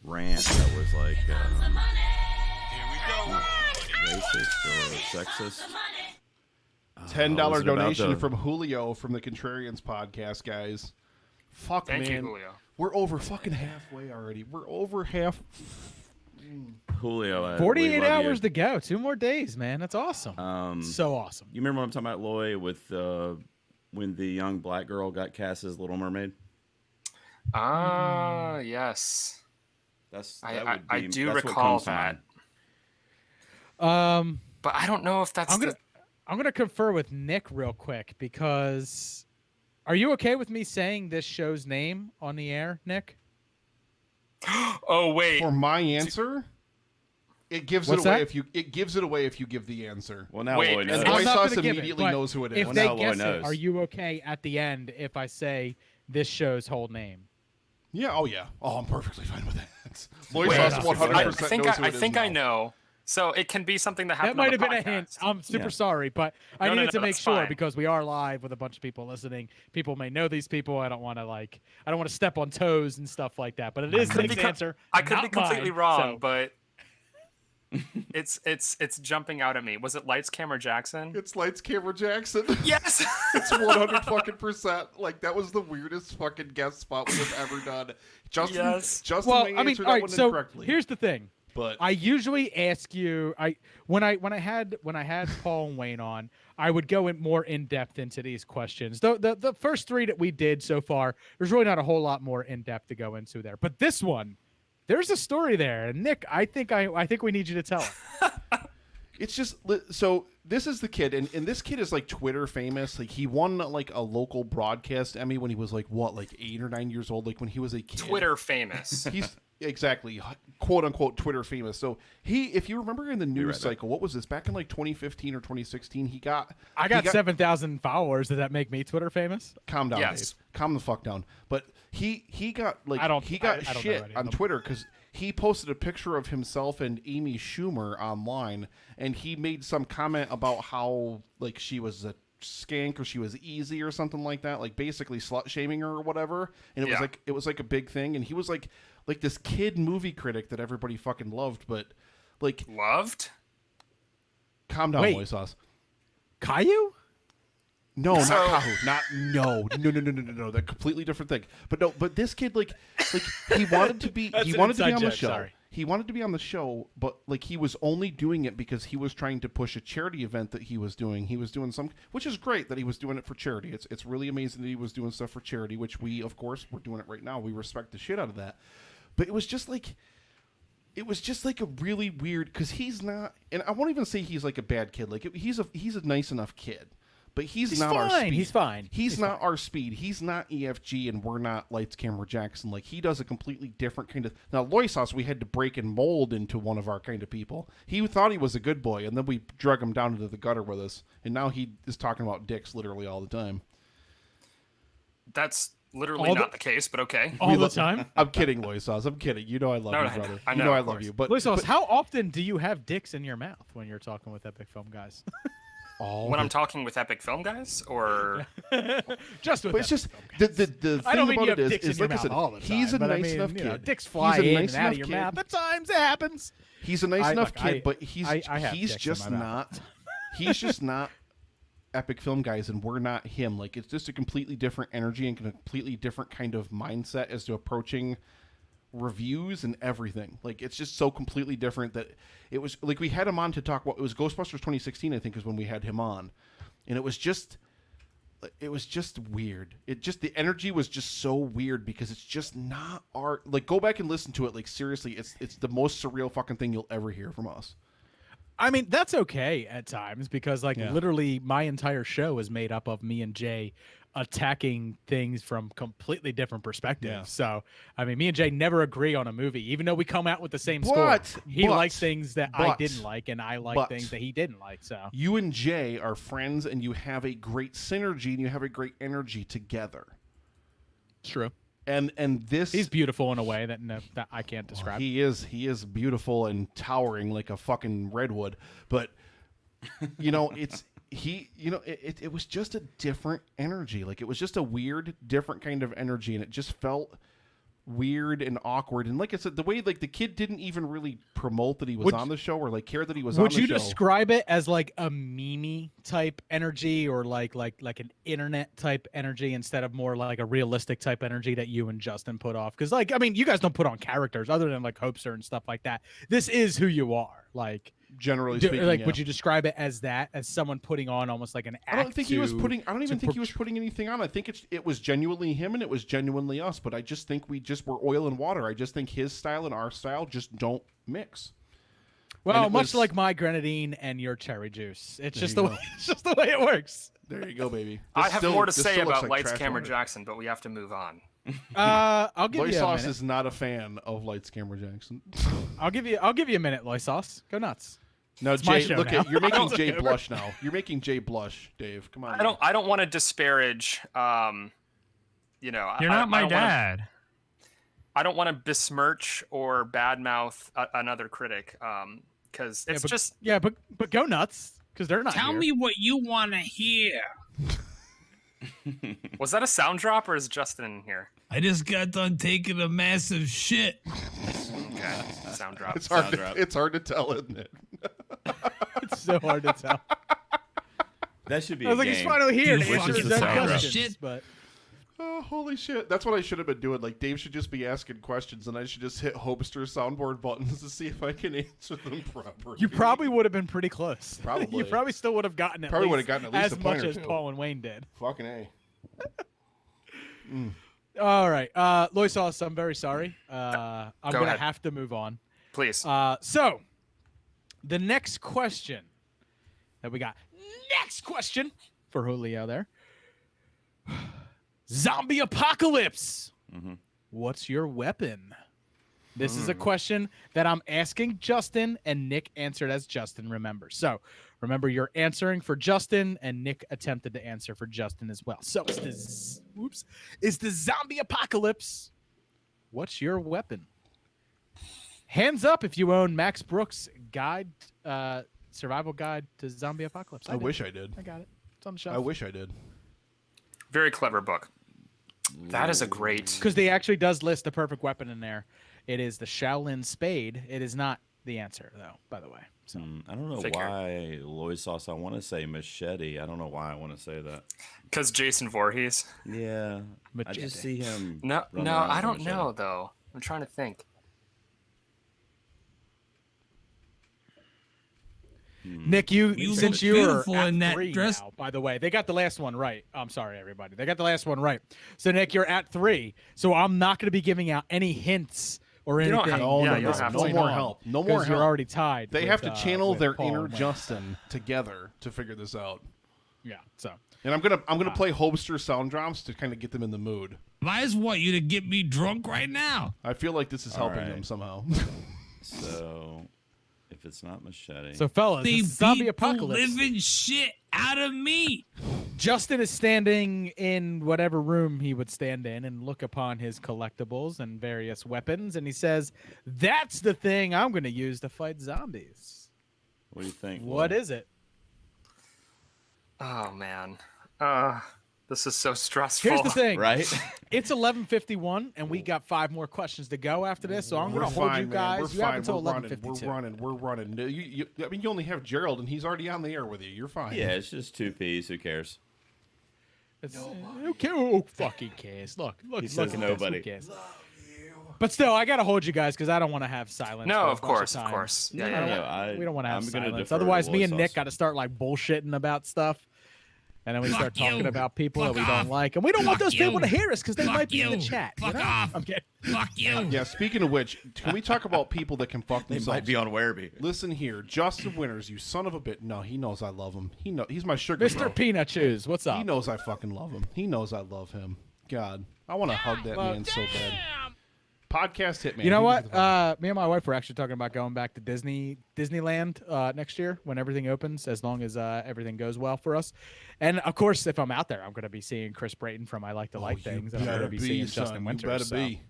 rant that was like
Here we go.
racist or sexist?
$10
was it about
donation
the-
from Julio from the Contrarians podcast, guys. Fuck,
Thank
man.
you, Julio.
We're over fucking halfway already. We're over half.
Julio.
48
we love
hours
you.
to go. 2 more days, man. That's awesome. So awesome.
You remember what I'm talking about, Lloyd, with when the young black girl got cast as Little Mermaid?
Ah, yes. I do
that's what
recall
comes to
that.
mind.
But I don't know if that's
I'm gonna confer with Nick real quick because are you okay with me saying this show's name on the air, Nick?
Oh wait.
For my answer, it gives
What's
it away
that?
if you give the answer.
Well, now
Wait,
Lloyd
and
knows.
And
I'm not
LoySauce
gonna give it,
immediately
but
knows who it is.
If
Well,
they
now Lloyd
guess it,
knows.
are you okay at the end if I say this show's whole name?
Yeah, oh yeah. Oh, I'm perfectly fine with that.
Wait,
LoySauce
I
100%
I
knows
think
who
I
it is
think I
now.
know. So it can be something that happened.
That might
on
have
the
been a hint.
podcast.
I'm super
Yeah.
sorry, but I
No,
needed to make
that's
sure
fine.
because we are live with a bunch of people listening. People may know these people. I don't want to step on toes and stuff like that. But it is
could
Nick's
be com-
answer.
I could
not
be completely
mine,
wrong,
so-
but it's jumping out at me. Was it Lights Camera Jackson?
It's Lights Camera Jackson.
Yes.
It's 100 fucking percent. Like that was the weirdest fucking guest spot we have ever done. Justin,
Yes.
Justin
Well,
may
I mean,
answer
all
that
right.
one
So
incorrectly.
here's the thing.
But
I usually ask you. When I had Paul and Wayne on, I would go in more in depth into these questions. The first 3 that we did so far, there's really not a whole lot more in depth to go into there. But this one, There's a story there, and Nick, I think we need you to tell it.
It's just so this is the kid, and this kid is like Twitter famous. Like he won like a local broadcast Emmy when he was like 8 or 9 years old. Like when he was a kid.
Twitter famous.
He's exactly quote unquote Twitter famous. So if you remember in the news cycle, what was this back in like 2015 or 2016? I got
7,000 followers. Does that make me Twitter famous?
Calm down,
Yes.
Dave. Calm the fuck down. But he got like
I don't
shit
know any
on
of them.
Twitter because he posted a picture of himself and Amy Schumer online, and he made some comment about how like she was a skank or she was easy or something like that, like basically slut shaming her or whatever. And it was like a big thing, and he was like this kid movie critic that everybody fucking loved, but like
Loved?
calm down,
Wait.
LoySauce.
Caillou?
No,
So-
not Kahu. No. They're completely different thing. But this kid like he wanted to be
That's
he
an
wanted to be
inside
on the
joke,
show.
sorry.
He wanted to be on the show, but like he was only doing it because he was trying to push a charity event that he was doing. He was doing which is great that he was doing it for charity. It's really amazing that he was doing stuff for charity, which we of course we're doing it right now. We respect the shit out of that. But it was just like a really weird because he's not, and I won't even say he's like a bad kid. Like he's a nice enough kid. But he's not our
fine.
speed.
He's fine.
He's not our speed. He's not EFG, and we're not Lights, Camera, Jackson. Like, he does a completely different kind of... Now, LoySauce, we had to break and mold into one of our kind of people. He thought he was a good boy, and then we drug him down into the gutter with us. And now he is talking about dicks literally all the time.
That's literally not the case, but okay.
All the time?
I'm kidding, LoySauce. I'm kidding. You know I love
No,
you,
no,
brother.
I
You
know,
know I
of
love
course.
you. But
LoySauce, how often do you have dicks in your mouth when you're talking with Epic Film Guys?
When I'm talking with Epic Film Guys, or
Just with
But it's
Epic
just
Film Guys.
the
I
thing
don't mean you
about
have
it
dicks in
is
your
like I
mouth
said,
all the time.
he's a
but I
nice
mean,
enough
you know,
kid.
dicks fly
He's a
in
nice
and out of
enough
your
kid.
mouth. At times it happens.
He's a nice enough kid, but
I have
he's
dicks in
just
my mouth.
not. He's just not Epic Film Guys, and we're not him. Like it's just a completely different energy and a completely different kind of mindset as to approaching reviews and everything. Like it's just so completely different that it was like we had him on to talk about. It was Ghostbusters 2016, I think, is when we had him on, and it was just weird. The energy was just so weird because it's just not our, like, go back and listen to it. Like seriously, it's the most surreal fucking thing you'll ever hear from us.
I mean, that's okay at times because, like, literally my entire show is made up of me and Jay attacking things from completely different perspectives.
Yeah.
So, I mean, me and Jay never agree on a movie, even though we come out with the same score. He likes things that I didn't like, and I like things that he didn't like. So,
you and Jay are friends, and you have a great synergy, and you have a great energy together.
true.
And this,
He's beautiful in a way that I can't describe.
he is beautiful and towering like a fucking redwood. But you know, it was just a different energy. Like it was just a weird, different kind of energy, and it just felt weird and awkward. And like I said, the way like the kid didn't even really promote that he was on the show or like care that he was on the show.
Would you describe it as like a meme type energy or like an internet type energy instead of more like a realistic type energy that you and Justin put off? Because like, I mean, you guys don't put on characters other than like Hopester and stuff like that. This is who you are. Like
generally speaking,
like
yeah.
would you describe it as that, as someone putting on almost like an act?
I don't think he was putting. I don't even think he was putting anything on. I think it was genuinely him and it was genuinely us. But I just think we just were oil and water. I just think his style and our style just don't mix.
Well, much like my grenadine and your cherry juice. It's just the way. It's just the way it works.
There you go, baby.
I have more to say
still looks
about
like
Lights,
trash
Camera,
water.
Jackson, but we have to move on.
I'll give you a
LoySauce
minute.
is not a fan of Lights, Camera, Jackson.
I'll give you a minute, LoySauce. Go nuts.
No,
It's my
Jay,
show
look
now.
at you're making Jay
Okay.
blush now. You're making Jay blush, Dave. Come on.
I don't want to disparage. You know,
You're not my dad.
I don't want to besmirch or badmouth another critic. Because it's just
but go nuts because they're not.
Tell
here.
me what you want to hear.
Was that a sound drop or is Justin in here?
I just got done taking a massive shit.
Okay, sound drop.
It's hard to tell, isn't it?
It's so hard to tell.
That should be
I was
a
like,
game.
he's finally here to
Dude,
answer
which is
his
the
own
sound drop?
questions.
Shit.
But
Oh, holy shit. That's what I should have been doing. Like, Dave should just be asking questions, and I should just hit Hopester soundboard buttons to see if I can answer them properly.
you probably would have been pretty close.
Probably.
You probably still would have gotten
Probably would have gotten at least
as
a point
much
or
as
two.
Paul and Wayne did.
Fucking A.
All right. LoySauce, I'm very sorry. I'm
Go
going to
ahead.
have to move on.
Please.
So, the next question that we got. Next question for Julio there. Zombie apocalypse. What's your weapon? This is a question that I'm asking Justin, and Nick answered as Justin remembers. So, remember, you're answering for Justin, and Nick attempted to answer for Justin as well. So, it's the zombie apocalypse. What's your weapon? Hands up if you own Max Brooks' guide, survival guide to zombie apocalypse.
I wish I did.
I got it. It's on the shelf.
I wish I did.
Very clever book. That is a great.
Because they actually does list the perfect weapon in there. It is the Shaolin Spade. It is not the answer, though, by the way. So
I don't know
Figure.
why LoySauce. I want to say machete. I don't know why I want to say that.
Because Jason Voorhees.
Yeah, I
Machete.
just see him.
No,
running
no,
around
I
with a
don't
machete.
know though. I'm trying to think.
Nick, you since
look
you were
beautiful
at
in that
3
dress.
now, by the way, they got the last one right. I'm sorry, everybody. They got the last one right. So Nick, you're at 3. So I'm not going to be giving out any hints or
You
anything.
don't have-
No,
Yeah,
no,
you
no,
don't have
no
to.
more help. No more
Because you're
help.
already tied.
They
with,
have to channel
with
their
Paul
inner
and Lance.
Justin together to figure this out.
Yeah. So
And I'm gonna play Hobster sound drops to kind of get them in the mood.
I just want you to get me drunk right now.
I feel like this is helping
right.
them somehow.
So, if it's not machete,
So fellas,
They
this is zombie
beat the
apocalypse.
living shit out of me.
Justin is standing in whatever room he would stand in and look upon his collectibles and various weapons, and he says, "That's the thing I'm going to use to fight zombies."
what do you think?
What
Will?
is it?
Oh man. This is so stressful.
Here's the thing.
Right?
It's 11:51, and we got 5 more questions to go after this. So I'm going
We're
to hold
fine,
you
man.
guys.
We're
You have
fine.
until
We're running.
11:52.
We're running. I mean, you only have Gerald, and he's already on the air with you. You're fine.
Yeah, it's just 2 P's. Who cares?
Who fucking cares? Look
says
at this.
nobody.
Who cares? But still, I gotta hold you guys because I don't want to have silence.
No,
for a
of
bunch
course, of
time.
course. Yeah,
I
yeah,
don't
yeah.
want- we don't want to have
I'm gonna
silence.
defer to
Otherwise, me and
LoySauce.
Nick got to start like bullshitting about stuff, and then we
Fuck
start talking
you.
about people
Fuck
that we
off.
don't like, and we don't want
Fuck
those people
you.
to hear us because they
Fuck
might be in the
you.
chat. you
Fuck
know?
off.
I'm kidding.
Fuck you.
Yeah. Speaking of which, can we talk about people that can fuck
They
themselves?
might be on Werribee.
Listen here, Justin Winters, you son of a bit. No, he knows I love him. He's my sugar bro.
Mr. Peanut Chews, what's up?
He knows I fucking love him. He knows I love him. God, I want to hug that man so bad. Podcast hit man.
You know
He
what?
was the fucking-
Me and my wife were actually talking about going back to Disneyland next year when everything opens, as long as everything goes well for us. And of course, if I'm out there, I'm going to be seeing Chris Brayton from I Like to Like
you
Things, and I'm
better
going to be seeing
son.
Justin Winters.
You better
so.
be.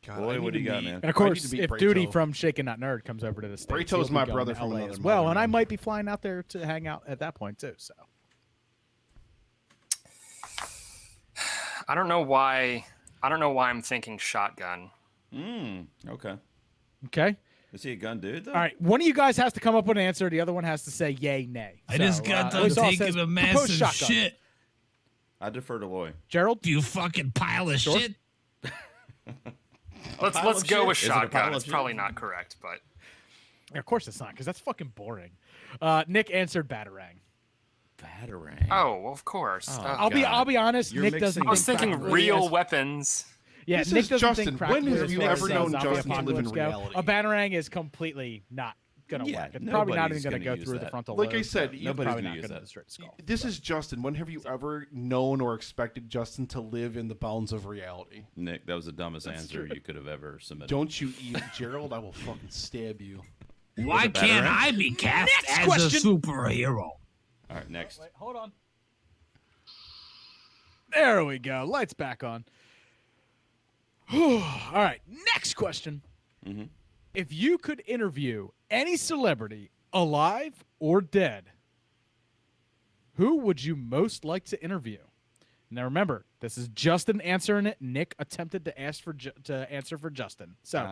God,
Boy,
I
what
need
do you
to
got,
meet-
man?
And of
I need
course,
to meet
if
Brato.
Duty from Shaken Not Nerd comes over to the States,
Brato's
he'll be
my
going
brother
to
from
LA
another
as well,
mother,
and I
man.
might be flying out there to hang out at that point too. So
I don't know why. I don't know why I'm thinking shotgun.
Okay.
okay.
Is he a gun dude, though?
All right, one of you guys has to come up with an answer. The other one has to say yay, nay.
I just got done
LoySauce
taking
says,
a
"Propose
massive
shotgun."
shit.
I defer to Loy.
Gerald,
You fucking pile of
Sure.
shit.
Let's
pile
let's
of
go
shit?
with
Is it a pile
shotgun.
of
It's
shit?
probably not correct, but
of course it's not, because that's fucking boring. Nick answered batarang.
Batarang.
oh, well, of course.
Oh,
Oh,
I'll be honest.
You're
Nick doesn't.
mixing-
I was
think
thinking
practically
real
as-
weapons.
Yeah,
This
Nick
is
doesn't
Justin.
think
When
practically
have
as
you
far
ever
as,
known
zombie
Justin to live in
apocalypse go.
reality?
A batarang is completely not gonna
Yeah,
work. It's probably not even
nobody's
gonna
gonna
go
use
through the
that.
frontal
Like I
lobe.
said,
so
you-
Nobody's
probably
gonna
not
use
gonna
that.
destroy the skull.
This is Justin. When have you ever known or expected Justin to live in the bounds of reality?
Nick, that was the dumbest answer you could have ever submitted.
Don't you even, Gerald? I will fucking stab you.
Why
it
can't
batarang?
I be cast as
question.
a superhero?
All right, next.
Wait, hold on. There we go. Lights back on. All right. Next question.
Mhm.
If you could interview any celebrity, alive or dead, who would you most like to interview? Now remember, this is Justin answering it. Nick attempted to answer for Justin. So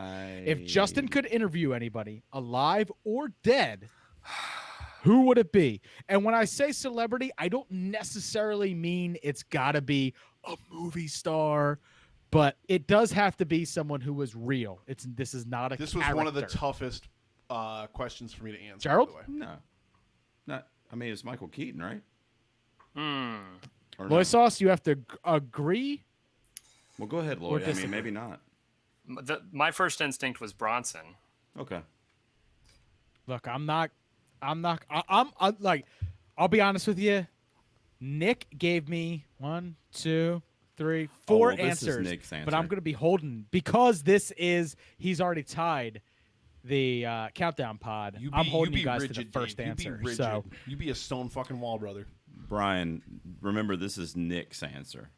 if Justin could interview anybody, alive or dead, who would it be? And when I say celebrity, I don't necessarily mean it's got to be a movie star, but it does have to be someone who was real. This is not a
This was one of the
character.
toughest questions for me to answer.
Gerald?
By the way.
No. Not. I mean, it's Michael Keaton, right?
Hmm.
Or no?
LoySauce, you have to agree.
Well, go ahead,
Or
Lloyd. I mean,
disagree.
maybe not.
My first instinct was Bronson.
Okay.
Look, I'm like, I'll be honest with you. Nick gave me 1, 2, 3, 4
well, this is
answers,
Nick's
but
answer.
I'm going to be holding because he's already tied the countdown pod. I'm holding you guys to the first answer. So
you be a stone fucking wall, brother.
Brian, remember this is Nick's answer,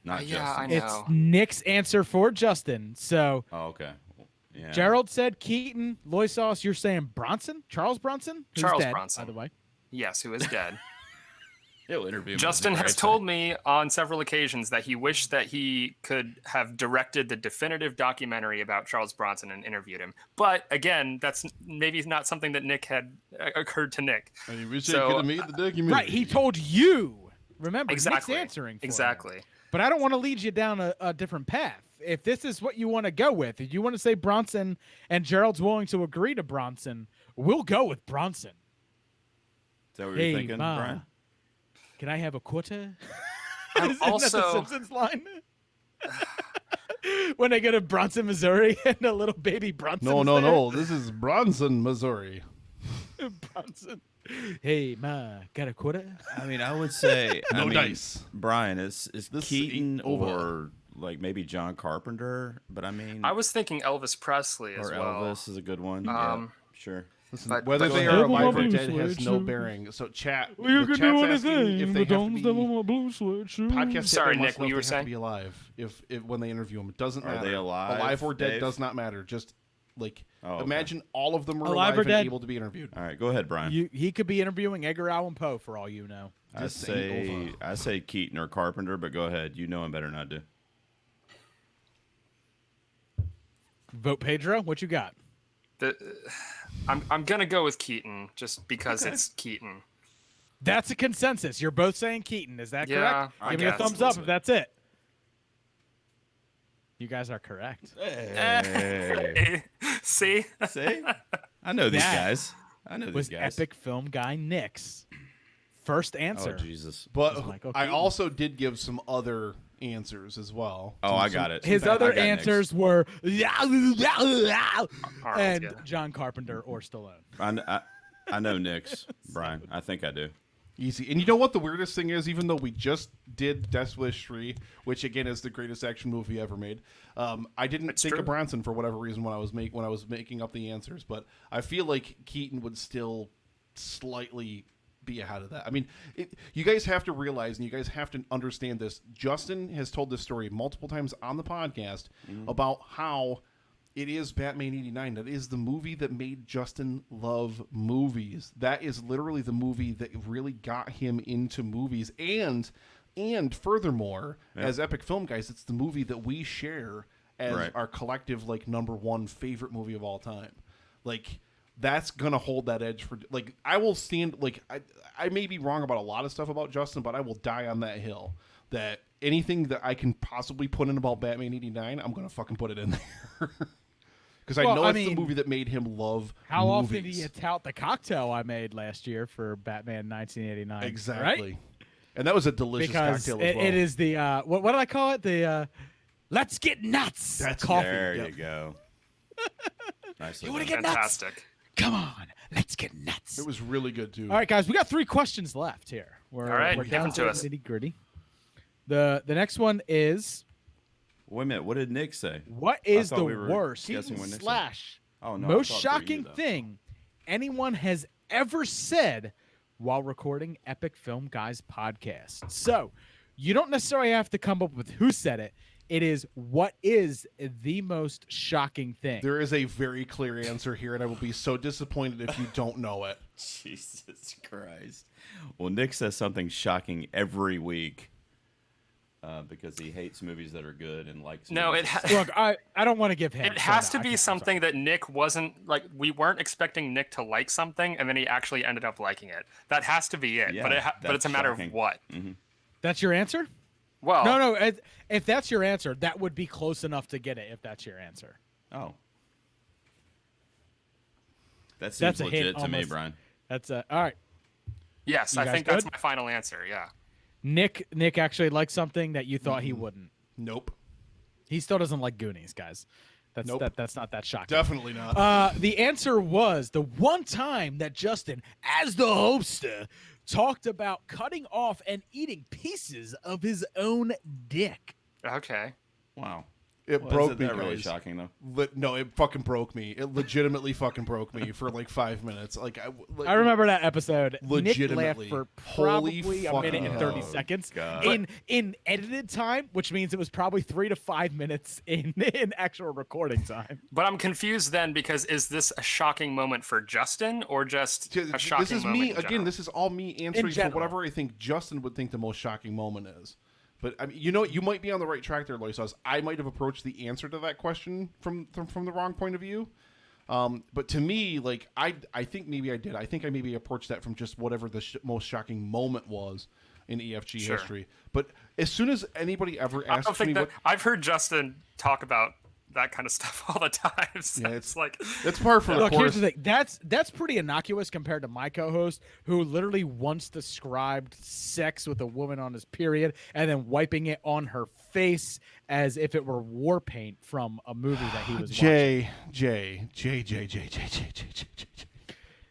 not
Yeah,
Justin.
I know.
it's Nick's answer for Justin. So
Oh, okay. Yeah.
Gerald said Keaton. LoySauce, you're saying Bronson? Charles Bronson? Who's
Charles
dead,
Bronson.
by the way.
Yes, who is dead.
He'll interview him.
Justin has told me on several occasions that he wished that he could have directed the definitive documentary about Charles Bronson and interviewed him. But again, that's maybe not something that Nick had occurred to Nick.
And you wish
So,
I could have made the documentary.
Right, he told you. Remember,
Exactly.
Nick's answering for him.
Exactly.
But I don't want to lead you down a different path. If this is what you want to go with, if you want to say Bronson and Gerald's willing to agree to Bronson, we'll go with Bronson.
Is that what
Hey,
you're thinking,
Ma,
Brian?
can I have a quarter?
I'm
Isn't that the
also
Simpsons line? When they go to Bronson, Missouri, and a little baby Bronson.
No,
is
no,
there.
no. This is Bronson, Missouri.
Bronson. Hey, Ma, got a quarter?
I mean, I would say
No dice.
Brian, is
This
Keaton
ain't over.
or like maybe John Carpenter? But I mean,
I was thinking Elvis Presley as
or
well.
Elvis is a good one. Yeah,
Um,
sure.
Listen,
But-
whether
but
they
go
are
ahead.
alive or
Blue
dead has no
sweatshirt.
bearing. So chat,
You
the
can
chat's
do
asking
anything,
if
but
they have to
don't
be
step on my blue sweatshirt.
podcast.
Sorry,
they
Nick,
must
what
know
you were
if they have to
saying?
be alive. If when they interview them, it doesn't
Are
matter.
they alive,
Alive or dead
Dave?
does not matter. Just like
Oh, okay.
imagine all of them are
Alive
alive
or
and
dead?
able to be interviewed.
All right, go ahead, Brian.
He could be interviewing Edgar Allan Poe for all you know.
Just ain't over.
I say Keaton or Carpenter, but go ahead. You know him better than I do.
Vote Pedro. What you got?
I'm gonna go with Keaton just because it's Keaton.
That's a consensus. You're both saying Keaton. Is that
Yeah,
correct?
I
Give me a
guess.
thumbs up if that's it. You guys are correct.
Hey.
See?
See? I know these
That
guys. I know
Was
these guys.
epic film guy Nick's first
Oh,
answer.
Jesus.
But
Michael
I
Keaton.
also did give some other answers as well.
Oh,
Some-
I
some-
got it.
His
I
other
got Nick's.
answers were
Arnold's
and
good.
John Carpenter or Stallone.
I know Nick's, Brian. I think I do.
Easy. And you know what the weirdest thing is? Even though we just did Death Wish 3, which again is the greatest action movie ever made, I didn't think
true.
of Bronson for whatever reason when I was making up the answers. But I feel like Keaton would still slightly be ahead of that. I mean, you guys have to realize and you guys have to understand this. Justin has told this story multiple times on the podcast about how it is Batman 89. That is the movie that made Justin love movies. That is literally the movie that really got him into movies. And furthermore, as Epic Film Guys, it's the movie that we share as
Right.
our collective like #1 favorite movie of all time. Like that's gonna hold that edge for like I will stand like I may be wrong about a lot of stuff about Justin, but I will die on that hill that anything that I can possibly put in about Batman 89, I'm gonna fucking put it in there. Because
Well,
I know
I
it's the
mean,
movie that made him love
How often do
movies.
you tout the cocktail I made last year for Batman 1989?
Exactly.
Right?
And that was a delicious
Because
cocktail as well.
it is the what did I call it? The let's get nuts.
That's
coffee.
There
Yep.
you go. Nicely
You wanna
done.
get nuts?
Fantastic.
Come on, let's get nuts.
It was really good too.
All right, guys, we got 3 questions left here. We're,
All right,
we're
give
down
them to us.
nitty gritty. The next one is
Wait a minute. What did Nick say?
what is
thought
the
we were
worst
guessing what Nick said.
slash
Oh no.
most
I thought for you,
shocking
though.
thing anyone has ever said while recording Epic Film Guys podcast? So you don't necessarily have to come up with who said it. It is what is the most shocking thing.
There is a very clear answer here, and I will be so disappointed if you don't know it.
Jesus Christ. Well, Nick says something shocking every week because he hates movies that are good and likes.
No,
movies.
Look, I don't want to give him.
It has to be something that Nick wasn't like. We weren't expecting Nick to like something, and then he actually ended up liking it. That has to be it.
Yeah,
but but it's
that's
a matter
shocking.
of what.
That's your answer?
Well,
No. If that's your answer, that would be close enough to get it. If that's your answer,
Oh. That seems
That's a hint
legit to me,
almost.
Brian.
that's all right.
Yes,
You
I
guys
think that's
good?
my final answer. Yeah.
Nick actually likes something that you thought he wouldn't.
Nope.
He still doesn't like Goonies, guys.
Nope.
That's not that shocking.
Definitely not.
The answer was the one time that Justin, as the hostess, talked about cutting off and eating pieces of his own dick.
Okay.
Wow.
It
Well,
broke
isn't
me,
that really
guys.
shocking, though?
No, it fucking broke me. It legitimately fucking broke me for like 5 minutes. Like
I remember that episode. Nick laughed
Legitimately.
for
Holy
probably a
fucking
minute and
hell.
30 seconds
God.
in edited time, which means it was probably 3 to 5 minutes in actual recording time.
But I'm confused then because is this a shocking moment for Justin or just a shocking
This is
moment
me
in
again.
general?
This is all me answering for
general.
whatever I think Justin would think the most shocking moment is. But I mean, you might be on the right track there, LoySauce. I might have approached the answer to that question from the wrong point of view. But to me, like I think maybe I did. I think I maybe approached that from just whatever the most shocking moment was in EFG
Sure.
history. But as soon as anybody ever
I
asks
don't think
me
that
what,
I've heard Justin talk about that kind of stuff all the time. So
Yeah,
it's like
that's par for the
Look, here's
course.
the thing. That's pretty innocuous compared to my co-host, who literally once described sex with a woman on his period and then wiping it on her face as if it were war paint from a movie that he was watching.
J.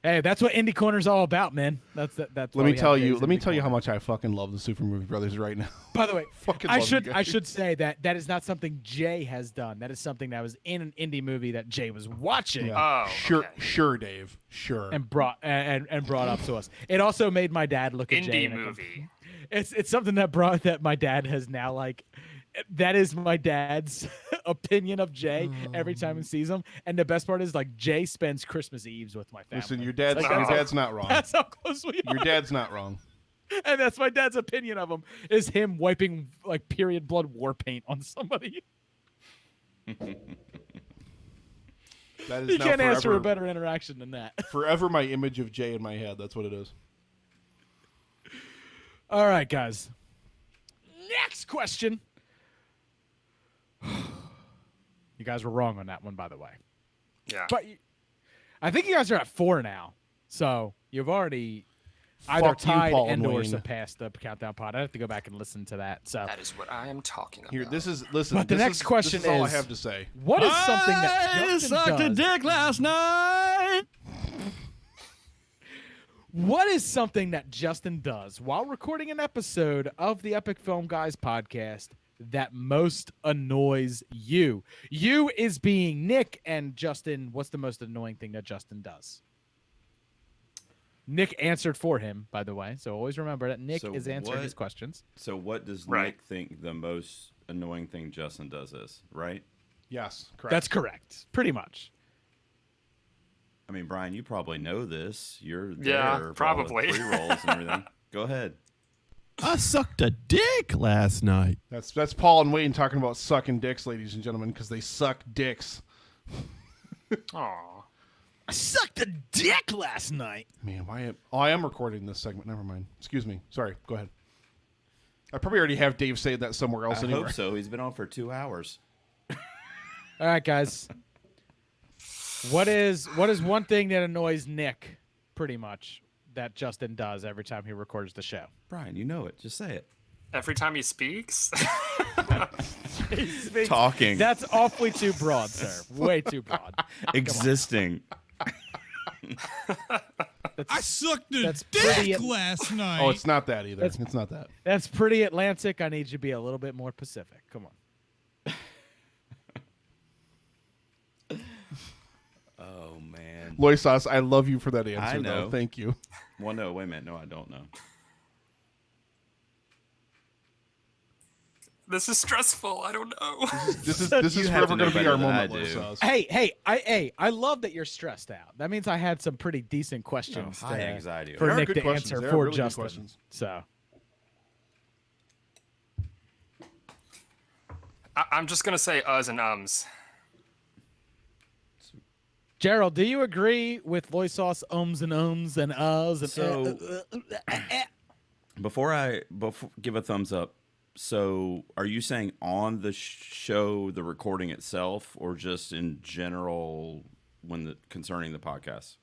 Hey, that's what Indie Corner's all about, man. That's why
Let
we
me
have
tell you.
Jay's
Let me
Indie
tell you how
Corner.
much I fucking love the Super Movie Brothers right now.
By the way,
Fucking
I
love you
should
guys.
say that is not something Jay has done. That is something that was in an indie movie that Jay was watching.
oh, okay.
Sure, Dave. Sure.
And brought up to us. It also made my dad look at Jay.
Indie
in a
movie.
It's something that my dad has now like. That is my dad's opinion of Jay every time he sees him. And the best part is like Jay spends Christmas Eves with my family.
Listen, your dad's
Like,
your dad's not wrong.
That's how close we are.
Your dad's not wrong.
And that's my dad's opinion of him is him wiping like period blood war paint on somebody.
That is
You
now
can't ask for
forever,
a better interaction than that.
forever my image of Jay in my head. That's what it is.
All right, guys. Next question. You guys were wrong on that one, by the way.
Yeah.
But I think you guys are at 4 now. So you've already either
Fuck you,
tied
Paul and
and or
Wayne.
surpassed the countdown pod. I have to go back and listen to that. So
that is what I am talking about.
Here, listen.
But the
this
next
is,
question
this is all I
is-
have to say.
what is something that Justin
sucked a
does?
dick last night.
What is something that Justin does while recording an episode of the Epic Film Guys podcast that most annoys you? You is being Nick, and Justin, what's the most annoying thing that Justin does? Nick answered for him, by the way, so always remember that Nick
So
is answering
what-
his questions.
So what does
Right.
Nick think the most annoying thing Justin does is, right?
Yes, correct.
That's correct, pretty much.
I mean, Brian, you probably know this. You're
Yeah,
there for all the
probably.
pre-rolls and everything. Go ahead.
I sucked a dick last night.
That's Paul and Wayne talking about sucking dicks, ladies and gentlemen, because they suck dicks.
Aw.
I sucked a dick last night.
Man, I am recording this segment. Never mind. Excuse me. Sorry. Go ahead. I probably already have Dave say that somewhere else
I
anyway.
hope so. He's been on for 2 hours.
All right, guys. What is one thing that annoys Nick, pretty much, that Justin does every time he records the show?
Brian, you know it. Just say it.
Every time he speaks.
Talking.
That's awfully too broad, sir. Way too broad.
Existing.
I sucked a
That's
dick
pretty-
last night.
Oh, it's not that either.
That's-
It's not that.
That's pretty Atlantic. I need you to be a little bit more Pacific. Come on.
Oh, man.
LoySauce, I love you for that answer,
I know.
though. Thank you.
Well, no, wait a minute. No, I don't know.
This is stressful. I don't know.
This is
You
forever
have to know
going to be
better
our
than I
moment,
do.
LoySauce.
I love that you're stressed out. That means I had some pretty decent questions
high anxiety.
for
They are
Nick
good
to
questions.
answer
They are
for
really good
Justin.
questions.
So
I'm just gonna say uhs and ums.
Gerald, do you agree with LoySauce ums and ums and uhs and
So- Before give a thumbs up, so are you saying on the show, the recording itself, or just in general concerning the podcast?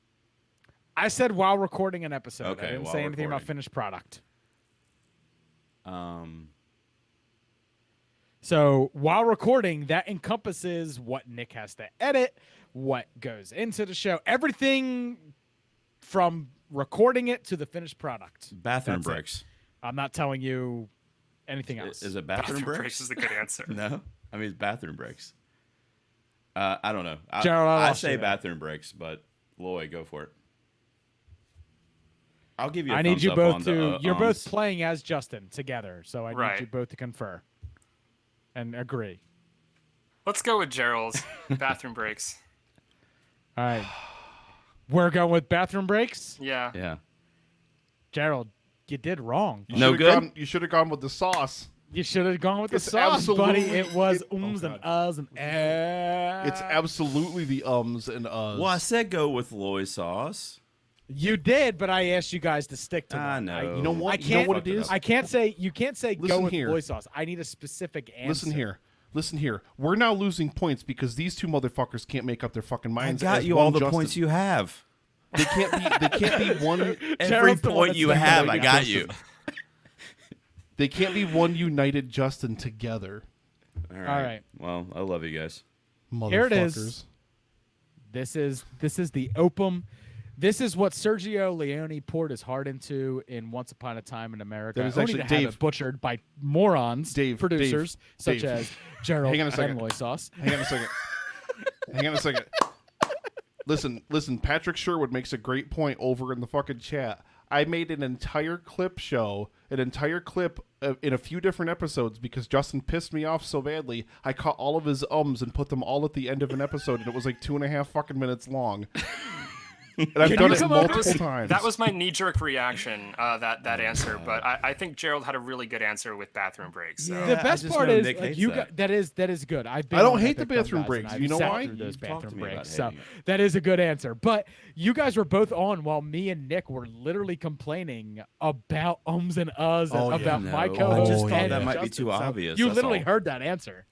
I said while recording an episode.
Okay,
I didn't
while
say anything about
recording.
finished product. So while recording, that encompasses what Nick has to edit, what goes into the show, everything from recording it to the finished product.
Bathroom
That's it.
breaks.
I'm not telling you anything else.
Is it bathroom breaks?
is a good answer.
No, I mean it's bathroom breaks. I don't know.
Gerald, I
I
lost
say
you there.
bathroom breaks, but Lloyd, go for it. I'll give you.
I need you
up
both
on
to.
the,
You're both
ums.
playing as Justin together, so I
Right.
need you both to confer and agree.
Let's go with Gerald's bathroom breaks.
All right, we're going with bathroom breaks.
Yeah.
Yeah.
Gerald, you did wrong.
You
No
should've
good?
You should have gone with the sauce.
You should have gone with the
It's
sauce, buddy.
absolutely-
It was
oh,
and
God.
uhs and
It's absolutely the ums and uhs.
Well, I said go with LoySauce.
You did, but I asked you guys to stick to
I
one.
know.
You know what?
I
You know
can't.
what it is?
I can't say. You can't say go
Listen
with
here.
soy sauce. I need a specific answer.
Listen here. We're now losing points because these two motherfuckers can't make up their fucking
I
minds.
got
as
you
one
all the
Justin.
points you have.
They can't be one.
Every
Gerald's the one
point
that's
you
thinking
have,
about
I
it.
got you.
They can't be one united Justin together.
All
right.
Well, I love you guys.
Motherfuckers.
Here it is. This is the opum. This is what Sergio Leone poured his heart into in Once Upon a Time in America.
That is
only
actually-
to have
Dave.
it butchered by morons,
Dave,
producers such
Dave.
as Gerald
Hang on a second.
and LoySauce.
Hang on a second. Listen. Patrick Sherwood makes a great point over in the fucking chat. I made an entire clip show, in a few different episodes because Justin pissed me off so badly. I caught all of his ums and put them all at the end of an episode, and it was like 2.5 fucking minutes long. And I've
Can
done
you
it
come up
multiple
with-
times.
That was my knee-jerk reaction, that answer. But I think Gerald had a really good answer with bathroom breaks. So.
Yeah.
The
I
best
just
part
know
is
Nick hates
you
that.
got that is good. I've been
I don't
on
hate the
Epic Dumb
bathroom
Guys,
breaks.
and
You
I've
know
sat
why?
through those
You've talked to
bathroom
me about
breaks. So
hating it.
that is a good answer. But you guys were both on while me and Nick were literally complaining about ums and uhs
Oh,
and
yeah.
about my
No,
co-host.
I just thought
and
that might be
Justin.
too
So
obvious,
You
that's
literally
all.
heard that answer.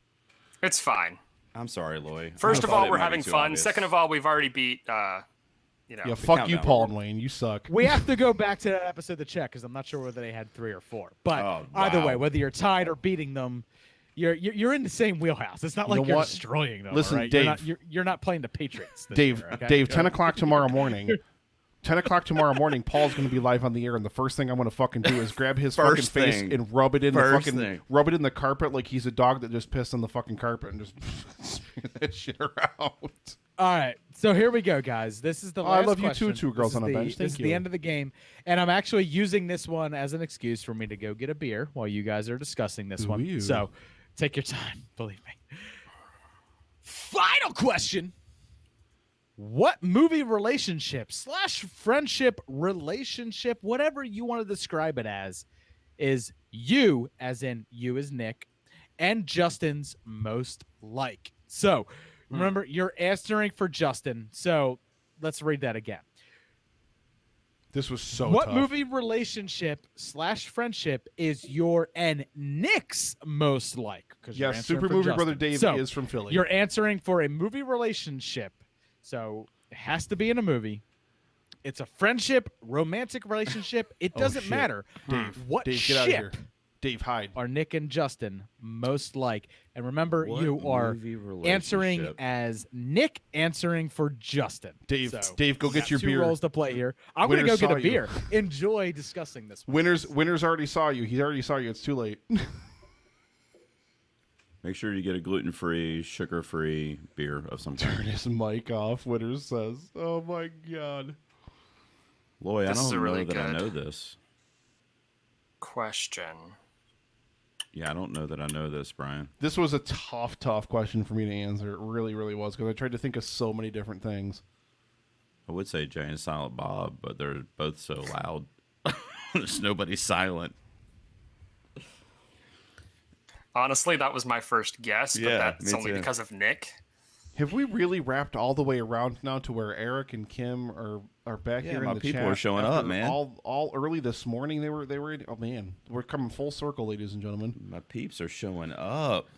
It's fine.
I'm sorry, Lloyd.
First
I
of
thought
all,
it
we're
might be
having
too
fun.
obvious.
Second of all, we've already beat.
Yeah, fuck you,
countdown.
Paul and Wayne. You suck.
We have to go back to that episode to check because I'm not sure whether they had 3 or 4. But
Oh,
either way,
wow.
whether you're tied or beating them, you're in the same wheelhouse. It's not
You
like
know
you're
what?
destroying them.
Listen,
all right?
Dave.
You're not playing the Patriots. This
Dave,
year, okay?
Dave, 10 o'clock tomorrow morning. 10 o'clock tomorrow morning, Paul's going to be live on the air, and the first thing I'm going to fucking do is grab his fucking
First
face
thing.
and rub it in
First
the fucking
thing.
rub it in the carpet like he's a dog that just pissed on the fucking carpet and just spin that shit around.
All right, so here we go, guys. This is the
Oh, I
last
love you too,
question.
two girls
This is
on a
the-
bench.
This
Thank
is
you.
the end of the game, and I'm actually using this one as an excuse for me to go get a beer while you guys are discussing this one.
Ooh.
So take your time, believe me. Final question. What movie relationship / friendship relationship, whatever you want to describe it as, is you, as in you as Nick, and Justin's most like? So remember, you're answering for Justin. So let's read that again.
This was so
What
tough.
movie relationship / friendship is your and Nick's most like? 'Cause you're
Yes,
answering
Super
for
Movie
Justin.
Brother Dave
So,
is from Philly.
You're answering for a movie relationship. So it has to be in a movie. It's a friendship, romantic relationship. It doesn't
shit.
matter.
Dave,
What
Dave,
ship
get out of here. Dave, hide.
are Nick and Justin most like? And remember,
What
you are
movie
answering
relationship?
as Nick answering for Justin.
Dave,
So,
Dave, go
we
get
got
your
2
beer.
roles to play here. I'm going to go
Winners
get
saw
a
you.
beer. Enjoy discussing this one.
Winners already saw you. He already saw you. It's too late.
Make sure you get a gluten-free, sugar-free beer of some
Turn
kind.
his mic off. Winners says, "Oh my god."
Lloyd, I
This is
don't
a really
know that I
good-
know this.
Question.
Yeah, I don't know that I know this, Brian.
This was a tough question for me to answer. It really, really was because I tried to think of so many different things.
I would say Jay and Silent Bob, but they're both so loud. There's nobody silent.
Honestly, that was my first guess, but
Yeah,
that's
me
only
too.
because of Nick.
Have we really wrapped all the way around now to where Eric and Kim are back
Yeah,
here in
my
the
people
chat?
are showing
after
up, man.
All early this morning they were. Oh man, we're coming full circle, ladies and gentlemen.
My peeps are showing up.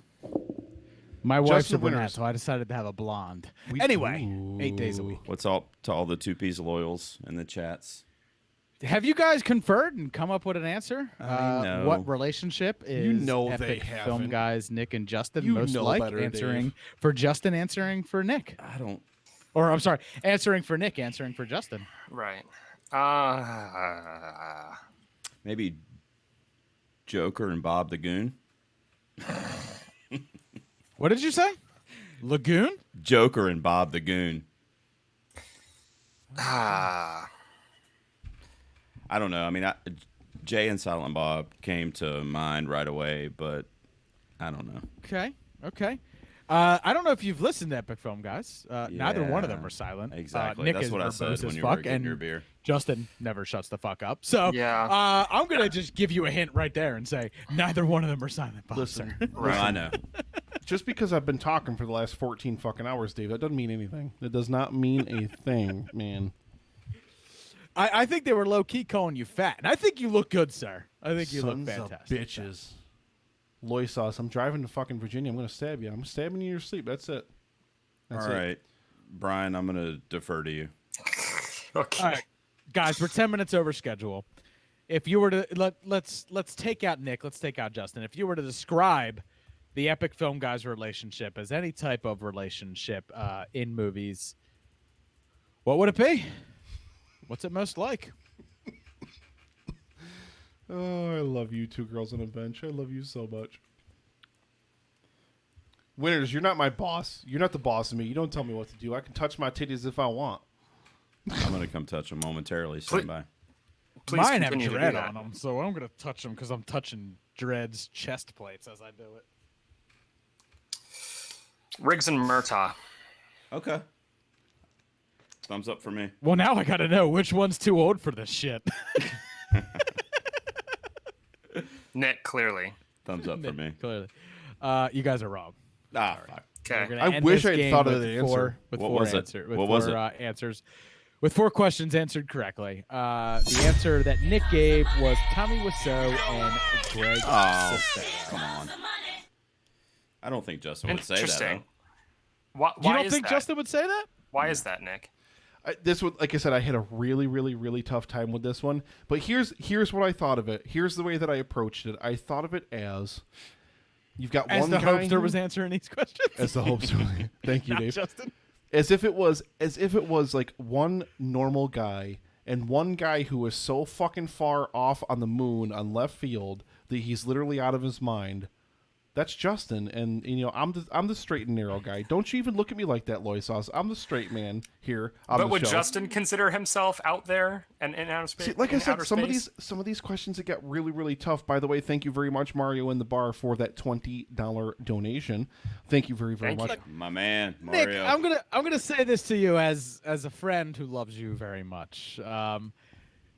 My wife's a
Justin
brunette,
Winners.
so I decided to have a blonde.
We-
Anyway,
Ooh.
8 days a week.
What's up to all the two-piece loyals in the chats?
Have you guys conferred and come up with an answer?
No.
What relationship is
You know
Epic
they
Film
haven't.
Guys Nick and Justin
You
most
know
like?
better,
Answering
Dave.
for Justin, answering for Nick.
I don't.
Or I'm sorry, answering for Nick, answering for Justin.
Right.
Maybe Joker and Bob the Goon.
What did you say? Lagoon?
Joker and Bob the Goon.
Ah.
I don't know. I mean, Jay and Silent Bob came to mind right away, but I don't know.
Okay. I don't know if you've listened to Epic Film Guys. Neither one of them
Yeah,
are silent.
Exactly.
Nick
That's
is
what I
verbose
said
as
when you were
fuck,
getting
and
your beer.
Justin never shuts the fuck up. So
Yeah.
I'm gonna just give you a hint right there and say neither one of them are silent. Bob,
Listen,
sir.
Well, I know.
just because I've been talking for the last 14 fucking hours, Dave, that doesn't mean anything. That does not mean a thing, man.
I think they were low key calling you fat, and I think you look good, sir. I think you
Sons
look
of
fantastic.
bitches. LoySauce, I'm driving to fucking Virginia. I'm going to stab you. I'm stabbing you in your sleep. That's it. That's
All
it.
right, Brian, I'm going to defer to you.
Okay.
All right, guys, we're 10 minutes over schedule. If you were to let's take out Nick, let's take out Justin. If you were to describe the Epic Film Guys relationship as any type of relationship in movies, what would it be? What's it most like?
Oh, I love you, Two Girls on a Bench. I love you so much. Winners, you're not my boss. You're not the boss of me. You don't tell me what to do. I can touch my titties if I want.
I'm going to come touch him momentarily. Stand by.
Please
Mine have
continue to do
dread
that.
on them, so I'm gonna touch them because I'm touching Dread's chest plates as I do it.
Riggs and Murtaugh.
Okay. Thumbs up for me.
Well, now I gotta know which one's too old for this shit.
Nick, clearly.
Thumbs up for me.
Clearly, you guys are wrong.
Ah, fuck.
We're
Okay.
gonna
I
end
wish
this
I'd
game
thought of
with
the
four-
answer.
With
What
four
was it?
answer- with
What was
four,
it?
Answers. With 4 questions answered correctly. The answer that Nick gave was Tommy Wiseau and Greg
Oh,
Sestero.
come on. I don't think Justin would say that.
Interesting.
Though.
Why
You don't
is
think
that?
Justin would say that?
Why is that, Nick?
This would, like I said, I had a really, really, really tough time with this one. But here's what I thought of it. Here's the way that I approached it. I thought of it as you've got
As
one
the
guy
hopester was answering these questions.
as the hopester. Thank you,
Not
Dave.
Justin.
As if it was like one normal guy and one guy who was so fucking far off on the moon on left field that he's literally out of his mind. That's Justin, and you know I'm the straight and narrow guy. Don't you even look at me like that, LoySauce. I'm the straight man here on
But
the
would
show.
Justin consider himself out there and in outer space?
See, like I
in
said,
outer
some
space?
of these questions that got really, really tough. By the way, thank you very much, Mario in the bar, for that $20 donation. Thank you very, very
Thank
much.
you.
My man,
Nick,
Mario.
I'm gonna say this to you as a friend who loves you very much.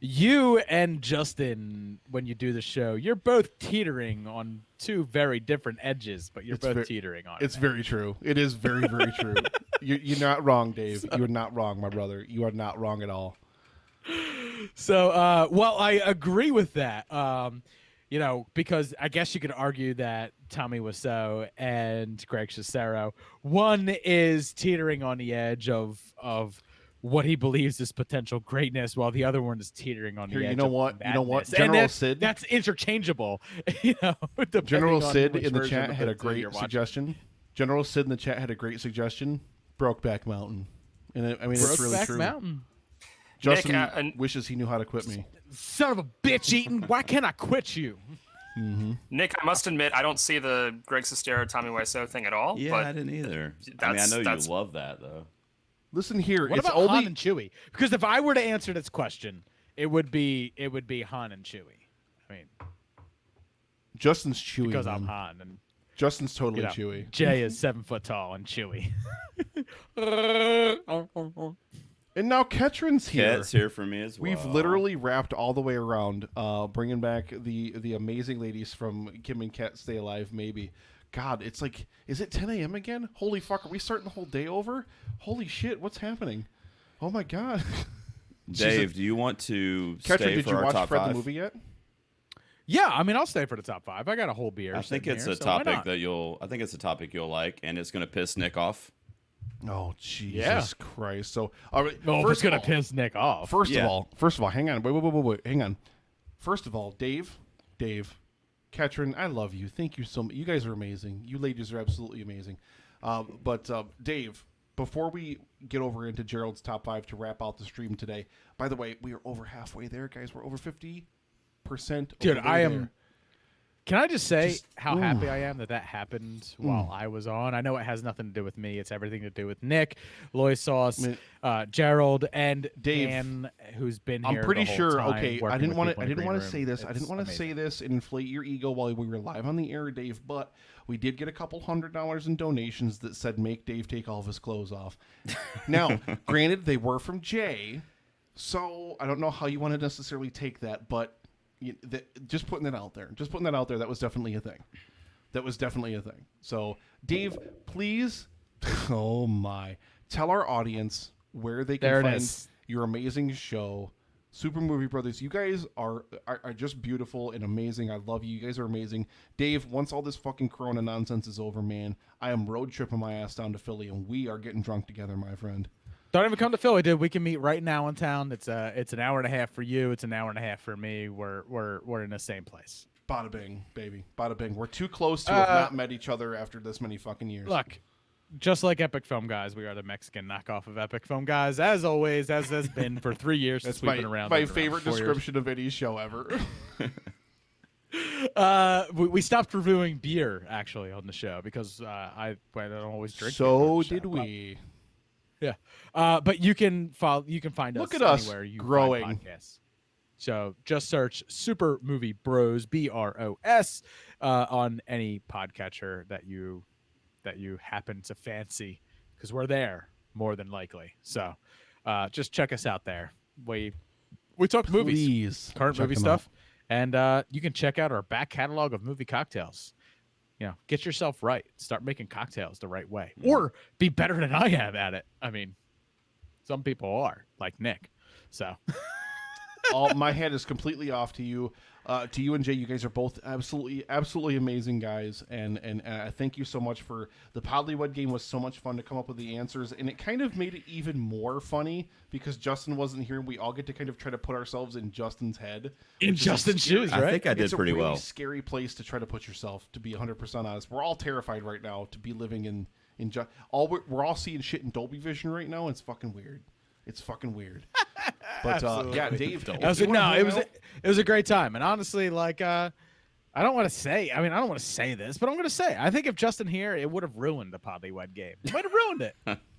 You and Justin, when you do the show, you're both teetering on two very different edges, but you're
It's
both
ver-
teetering on.
It's
it.
very true. It is very, very true. You're not wrong, Dave. You're not wrong, my brother. You are not wrong at all.
So, well, I agree with that. You know, because I guess you could argue that Tommy Wiseau and Greg Sestero, one is teetering on the edge of what he believes is potential greatness, while the other one is teetering on
Here,
the edge.
you know
of
what? You know what?
madness. And
General Sid.
That's interchangeable. You know, depending
General
on
Sid
which
in the
version
chat
of
had a
the two you're
great
watching.
suggestion. General Sid in the chat had a great suggestion. Brokeback Mountain, and I mean it's really
Brokeback
true.
Mountain.
Justin
Nick, and-
wishes he knew how to quit me.
Son of a bitch, Eaton! Why can't I quit you?
Nick, I must admit, I don't see the Greg Sestero, Tommy Wiseau thing at all.
Yeah,
but
I didn't either. I
that's-
know
that's-
you love that though.
Listen here,
What
it's
about
only
Han and Chewie? Because if I were to answer this question, it would be Han and Chewie. I mean,
Justin's Chewy.
because
man.
I'm Han and
Justin's totally
you know,
Chewy.
Jay is 7 foot tall and Chewie.
And now Ketrin's here.
Cat's here for me as well.
We've literally wrapped all the way around, bringing back the amazing ladies from Kim and Kat Stay Alive. Maybe, God, it's like, is it 10 a.m. again? Holy fuck, are we starting the whole day over? Holy shit, what's happening? Oh my God.
Dave, do you want to
Ketrin,
stay
did
for
you
our
watch
top
Fred
five?
the movie yet?
Yeah, I mean, I'll stay for the top 5. I got a whole beer.
I think
sitting
it's
here,
a
so why
topic
not?
that you'll. I think it's a topic you'll like, and it's going to piss Nick off.
Oh Jesus
Yeah.
Christ! So, all right.
Well,
first
it's gonna
of all,
piss Nick off.
First
Yeah.
of all, hang on. Wait, hang on. First of all, Dave, Ketrin, I love you. Thank you so much. You guys are amazing. You ladies are absolutely amazing. But Dave, before we get over into Gerald's top 5 to wrap out the stream today, by the way, we are over halfway there, guys. We're over 50%.
Dude, I am.
There.
Can I just say how happy I am that happened while I was on? I know it has nothing to do with me. It's everything to do with Nick, LoySauce, Gerald, and
Dave,
Dan, who's been here.
I'm pretty
the whole
sure.
time
Okay, I
working
didn't
with
want
people
to.
in
I
the
didn't
green
want to
room.
say this. I didn't
It's
want to say
amazing.
this and inflate your ego while we were live on the air, Dave. But we did get a couple $100 in donations that said make Dave take all of his clothes off. Now, granted, they were from Jay, so I don't know how you want to necessarily take that, but just putting that out there. Just putting that out there. That was definitely a thing. So, Dave, please, oh my, tell our audience where they can find your amazing show, Super Movie Brothers. You guys are just beautiful and amazing. I love you. You guys are amazing. Dave, once all this fucking Corona nonsense is over, man, I am road tripping my ass down to Philly, and we are getting drunk together, my friend.
Don't even come to Philly, dude. We can meet right now in town. It's an hour and a half for you. It's an hour and a half for me. We're in the same place.
Bada bing, baby. Bada bing. We're too close to have not met each other after this many fucking years.
Look, just like Epic Film Guys, we are the Mexican knockoff of Epic Film Guys, as always, as has been for 3 years since we've been around.
My favorite description of any show ever.
We stopped reviewing beer actually on the show because I don't always drink. beer
So
on the show,
did we.
Yeah, but you can follow. You can find
Look
us
at us
anywhere you
growing.
find podcasts. So just search Super Movie Bros BROS on any podcatcher that you happen to fancy, because we're there more than likely. So just check us out there. We talk movies,
Please
current
check
movie
them
stuff, and you can check out our back catalog of movie cocktails. You know, get yourself right. Start making cocktails the right way, or be better than I am at it. I mean, some people are, like Nick. So,
My head is completely off to you. To you and Jay, you guys are both absolutely amazing guys, and thank you so much for the Podlywed Game. Was so much fun to come up with the answers, and it kind of made it even more funny because Justin wasn't here. And we all get to kind of try to put ourselves in Justin's head,
in Justin's shoes, right?
I think I did
it's a
pretty
really
well.
scary place to try to put yourself. To be 100% honest, we're all terrified right now to be living in we're all seeing shit in Dolby Vision right now. And it's fucking weird. It's fucking weird. But yeah, Dave.
It was a great time, and honestly, like I don't want to say. I mean, I don't want to say this, but I'm going to say. I think if Justin here, it would have ruined the Podlywed Game. It might have ruined it.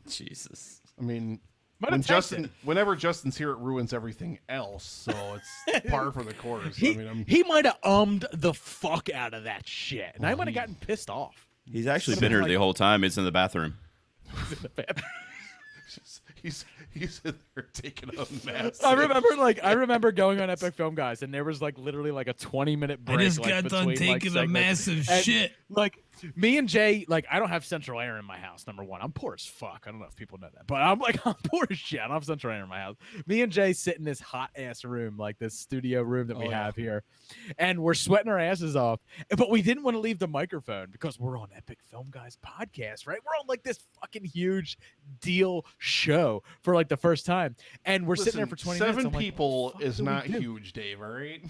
Jesus.
I mean,
Might have
whenever Justin's here, it ruins everything else. So it's par for the course.
He might have the fuck out of that shit, and I might have gotten pissed off.
He's actually been here the whole time. He's in the bathroom.
He's in there taking a mess.
I remember going on Epic Film Guys, and there was like literally like a 20-minute break.
I just
like,
got done
between,
taking
like,
a massive shit.
Like me and Jay, like I don't have central air in my house. Number one, I'm poor as fuck. I don't know if people know that, but I'm poor as shit. I don't have central air in my house. Me and Jay sit in this hot ass room, like this studio room that we have here, and we're sweating our asses off. But we didn't want to leave the microphone because we're on Epic Film Guys podcast, right? We're on like this fucking huge deal show for like the first time, and we're sitting there for 20 minutes.
7
I'm like,
people
what the fuck
is
do we
not
do?
huge, Dave. All right.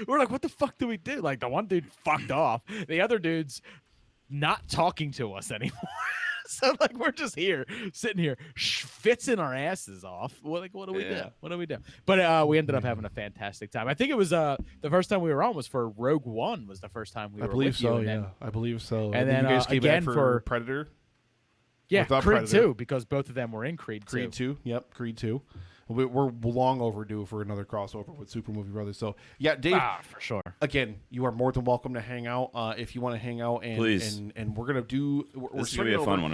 We're like, what the fuck do we do? Like, the one dude fucked off. The other dude's not talking to us anymore. So, like, we're just here, sitting here, fitzing our asses off. What do we do? What do we do? But we ended up having a fantastic time. I think it was the first time we were on was for Rogue One. Was the first time we were with you, and then,
I believe so.
and then
you guys came
again
back
for
Predator.
yeah,
Without
Creed
Predator.
2, because both of them were in Creed 2.
Creed 2. Yep, Creed 2. We're long overdue for another crossover with Super Movie Brothers. So, yeah, Dave,
for sure.
again, you are more than welcome to hang out if you want to hang out. And,
Please.
And we're going to do... We're
This is going to be a fun one.